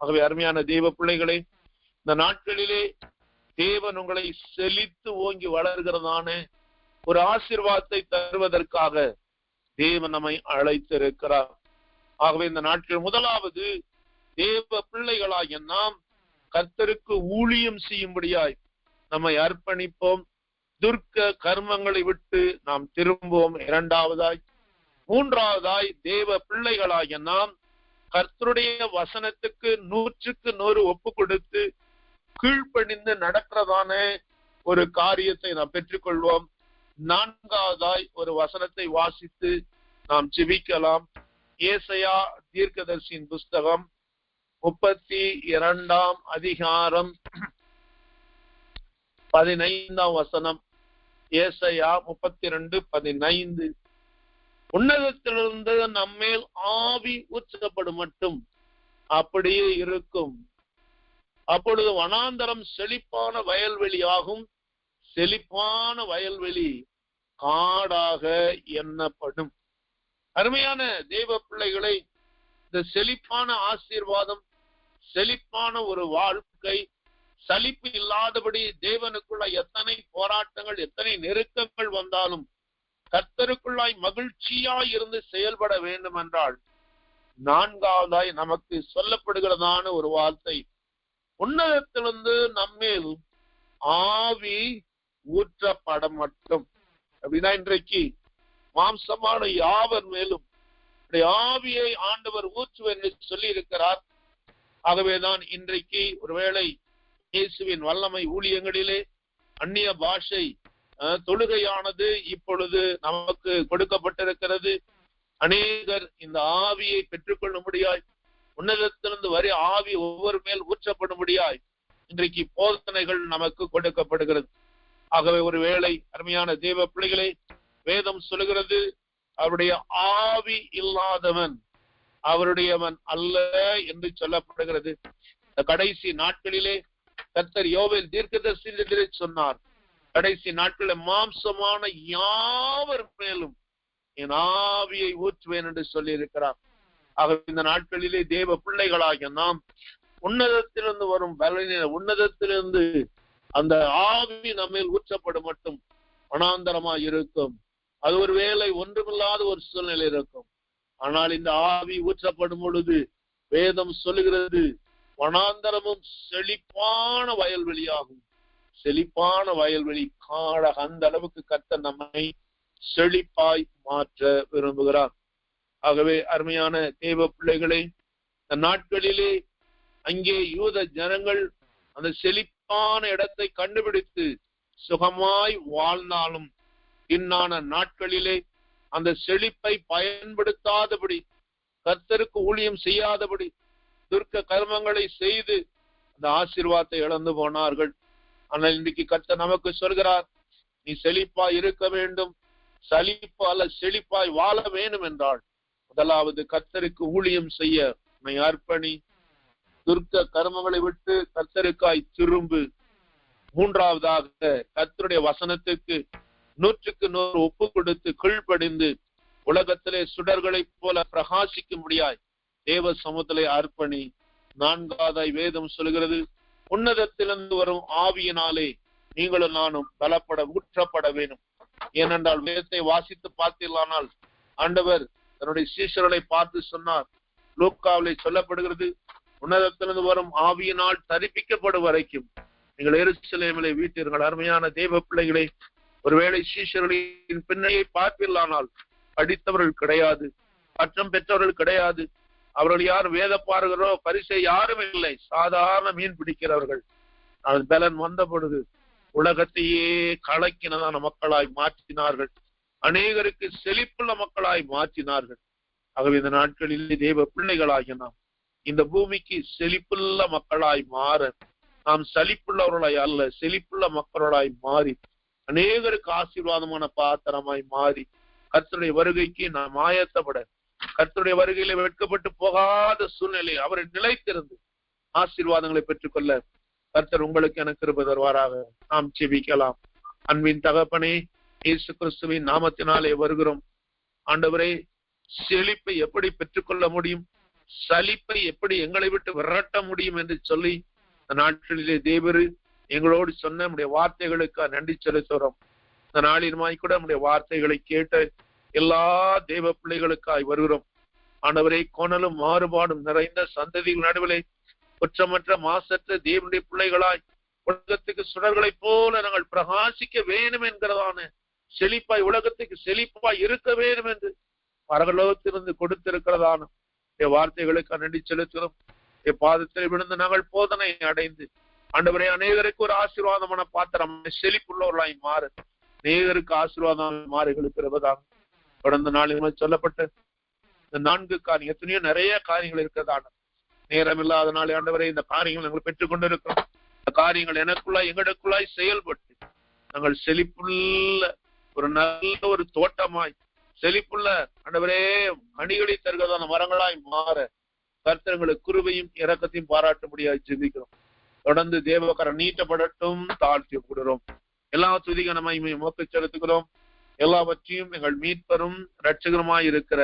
A: ஆகவே அருமையான தேவ பிள்ளைகளே, இந்த நாட்களிலே தேவன் உங்களை செழித்து ஓங்கி வளர்கிறதான ஒரு ஆசீர்வாதத்தை தருவதற்காக தேவன் நம்மை அழைத்திருக்கிறார். ஆகவே இந்த நாட்கள் முதலாவது தேவ பிள்ளைகளாகிய நாம் கர்த்தருக்கு ஊழியம் செய்யும்படியாய் நம்மை அர்ப்பணிப்போம். துர்க்க கர்மங்களை விட்டு நாம் திரும்புவோம். இரண்டாவதாய், மூன்றாவதாய் தேவ பிள்ளைகளாகிய நாம் கர்த்தருடைய வசனத்துக்கு 100க்கு 100 ஒப்பு கொடுத்து கீழ்ப்படிந்து நடக்கிறதான ஒரு காரியத்தை நாம் பெற்றுக்கொள்வோம். நான்காவதாய் ஒரு வசனத்தை வாசித்து நாம் ஜெபிக்கலாம். ஏசாயா தீர்க்கதரிசியின் புஸ்தகம் 32ஆம் அதிகாரம் 15ஆம் வசனம். ஏசாயா 32:15. உன்னதத்திலிருந்து நம்மேல் ஆவி ஊற்றப்படும் மட்டும் அப்படியே இருக்கும். அப்பொழுது வனாந்தரம் செழிப்பான வயல்வெளியாகும், செழிப்பான வயல்வெளி காடாக எண்ணப்படும். அருமையான தேவ பிள்ளைகளை, இந்த செழிப்பான ஆசீர்வாதம், செழிப்பான ஒரு வாழ்க்கை, சலிப்பு இல்லாதபடி தேவனுக்குள்ள எத்தனை போராட்டங்கள், எத்தனை நெருக்கங்கள் வந்தாலும் கர்த்தருக்குள்ளாய் மகிழ்ச்சியாய் இருந்து செயல்பட வேண்டும் என்றால், நான்காவதாய் நமக்கு சொல்லப்படுகிறதான ஒரு வார்த்தை, உன்னதத்திலிருந்து நம்மேல் ஆவி ஊற்றப்பட மட்டும். அப்படின்னா இன்றைக்கு மாம்சமான யாவர் மேலும் ஆவியை ஆண்டவர் ஊற்றுவர் என்று சொல்லி இருக்கிறார். ஆகவேதான் இன்றைக்கு ஒருவேளை இயேசுவின் வல்லமை ஊழியங்களிலே அந்நிய பாஷை தொழுகையானது இப்பொழுது நமக்கு கொடுக்கப்பட்டிருக்கிறது. அநேகர் இந்த ஆவியை பெற்றுக்கொள்ள முடியாய், உன்னதத்திலிருந்து வரை ஆவி ஒவ்வொரு மேல் ஊற்றப்படும்படியாய் இன்றைக்கு போதனைகள் நமக்கு கொடுக்கப்படுகிறது. ஆகவே ஒருவேளை அருமையான தேவ பிள்ளைகளை, வேதம் சொல்லுகிறது, அவருடைய ஆவி இல்லாதவன் அவருடையவன் அல்ல என்று சொல்லப்படுகிறது. இந்த கடைசி நாட்களிலே கர்த்தர் யோவேல் தீர்க்கதரிசியிலே சொன்னார், கடைசி நாட்களில் மாம்சமான யாவர் மேலும் என் ஆவியை ஊற்றுவேன் என்று சொல்லி இருக்கிறார். ஆகவே இந்த நாட்களிலே தேவ பிள்ளைகளாகிய நாம் உன்னதத்திலிருந்து வரும் பலனில், உன்னதத்திலிருந்து அந்த ஆவி நம்மேல் ஊற்றப்படும் மட்டும் வனாந்தரமாய் இருக்கும். அது ஒரு வேளை ஒன்றுமில்லாத ஒரு சூழ்நிலை இருக்கும். ஆனால் இந்த ஆவி ஊற்றப்படும் பொழுது வேதம் சொல்லுகிறது, வனாந்தரமும் செழிப்பான வயல்வெளியாகும். செழிப்பான வயல்வெளி காடாக, அந்த அளவுக்கு கர்த்தர் நம்மை செழிப்பாய் மாற்ற விரும்புகிறார். ஆகவே அருமையான தேவ பிள்ளைகளை, இந்த நாட்களிலே அங்கே யூத ஜனங்கள் அந்த செழிப்பான இடத்தை கண்டுபிடித்து சுகமாய் வாழ்ந்தாலும் பின்னான நாட்களிலே அந்த செழிப்பை பயன்படுத்தாதபடி, கர்த்தருக்கு ஊழியம் செய்யாதபடி, துர்க்க கர்மங்களை செய்து அந்த ஆசீர்வாதத்தை இழந்து போனார்கள். ஆனால் இன்றைக்கு கர்த்தர் நமக்கு சொல்கிறார், நீ செழிப்பாய் இருக்க வேண்டும், சலிப்பு அல்ல செழிப்பாய் வாழ வேண்டும் என்றால் முதலாவது கர்த்தருக்கு ஊழியம் செய்ய உன்னை அர்ப்பணி, துர்க்க கர்மங்களை விட்டு கர்த்தருக்காய் திரும்பு. மூன்றாவதாக கர்த்தருடைய வசனத்துக்கு 100க்கு 100 ஒப்பு கொடுத்து கீழ்ப்படிந்து உலகத்திலே சுடர்களைப் போல பிரகாசிக்கும்படியாய் தேவ சமூகத்திலே அர்ப்பணி. நான்காவதாய் வேதம் சொல்கிறது, உன்னதத்திலிருந்து வரும் ஆவியினாலே நீங்களும் நானும் பலப்பட ஊற்றப்பட வேண்டும். ஏனென்றால் வேதத்தை வாசித்து பார்த்தீர்களானால் ஆண்டவர் தன்னுடைய சீஷர்களை பார்த்து சொன்னார், லூக்காவிலே சொல்லப்படுகிறது, உன்னதத்திலிருந்து வரும் ஆவியினால் தரிப்பிக்கப்படும் வரைக்கும் நீங்கள் எருசலேமிலே வீட்டீர்கள். அருமையான தேவ பிள்ளைகளை, ஒருவேளை சீஷர்களின் பின்னையை பார்ப்பீர்களானால் படித்தவர்கள் கிடையாது, பட்டம் பெற்றவர்கள் கிடையாது, அவர்கள் யாரும் வேத பாருகிறோ பரிசை யாரும் இல்லை, சாதாரண மீன் பிடிக்கிறவர்கள். பலன் வந்த பொழுது உலகத்தையே கலக்கினதான மக்களாய் மாற்றினார்கள். அநேகருக்கு செழிப்புள்ள மக்களாய் மாற்றினார்கள். ஆகவே இந்த நாட்களில் தேவ பிள்ளைகளாகிய நாம் இந்த பூமிக்கு செழிப்புள்ள மக்களாய் மாற, நாம் சலிப்புள்ளவர்களாய் அல்ல, செழிப்புள்ள மக்களாய் மாறி, அநேகருக்கு ஆசீர்வாதமான பாத்திரமாய் மாறி, கர்த்தருடைய வருகைக்கு நாம் ஆயத்தப்பட, கர்த்தருடைய வருகையில வெட்கப்பட்டு போகாத சூழ்நிலை அவரை நிலைத்திருந்து ஆசீர்வாதங்களை பெற்றுக்கொள்ள கர்த்தர் உங்களுக்கு எனக்கு கிருபை தருவாராக. நாம் ஜெபிக்கலாம். அன்பின் தகப்பனே, இயேசு கிறிஸ்துவின் நாமத்தினாலே வருகிறோம். ஆண்டவரே, செழிப்பை எப்படி பெற்றுக்கொள்ள முடியும், சலிப்பை எப்படி எங்களை விட்டு விரட்ட முடியும் என்று சொல்லி இந்த நாட்களிலே தேவரு எங்களோடு சொன்ன நம்முடைய வார்த்தைகளுக்கு நன்றி செலுத்துகிறோம். இந்த நாளிலுமாய் கூட நம்முடைய வார்த்தைகளை கேட்ட எல்லா தேவ பிள்ளைகளுக்காய் வருகிறோம். ஆண்டவரை, கோணலும் மாறுபாடும் நிறைந்த சந்ததிகள் நடுவிலே குற்றமற்ற மாசற்ற தேவனுடைய பிள்ளைகளாய் உலகத்துக்கு சுடர்களைப் போல நாங்கள் பிரகாசிக்க வேண்டும் என்கிறதான செழிப்பாய், உலகத்துக்கு செழிப்பாய் இருக்க வேண்டும் என்று பரலோகத்திலிருந்து கொடுத்திருக்கிறதான வார்த்தைகளுக்கு நன்றி செலுத்துகிறோம். பாதத்தில் விழுந்து நாங்கள் போதனை அடைந்து ஆண்டவரே, அநேகருக்கு ஒரு ஆசீர்வாதமான பாத்திரம் செழிப்புள்ளவர்களாய் மாறு, அநேகருக்கு ஆசீர்வாதம் மாறுகளுக்கு இருப்பதாக தொடர்ந்த நாளில் சொல்லப்பட்ட இந்த 4 காரியங்கள், எத்தனையோ நிறைய காரியங்கள் இருக்கிறதான நேரம் இல்லாத நாளே ஆண்டவரே, இந்த காரியங்கள் நாங்கள் பெற்றுக் கொண்டிருக்கிறோம். இந்த காரியங்கள் எனக்குள்ளாய் எங்களுக்குள்ளாய் செயல்பட்டு நாங்கள் செழிப்புள்ள ஒரு நல்ல ஒரு தோட்டமாய், செழிப்புள்ள ஆண்டவரே கனிகளை தருகிறதான மரங்களாய் மாற கர்த்தர்களுக்கு கிருபையும் இரக்கத்தையும் பாராட்ட முடியாது ஜெபிக்கிறோம். தொடர்ந்து தேவகரம் நீட்டப்படட்டும், தாழ்த்தி கொடுக்கிறோம். எல்லா துதிகனமாய் மோக்க செலுத்துகிறோம். எல்லாவற்றையும் எங்கள் மீட்பரும் இரட்சகருமாய் இருக்கிற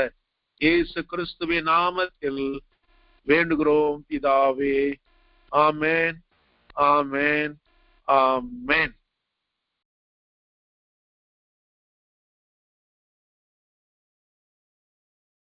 A: இயேசு கிறிஸ்துவின் நாமத்தில் வேண்டுகிறோம் பிதாவே. ஆமென், ஆமென், ஆமென்.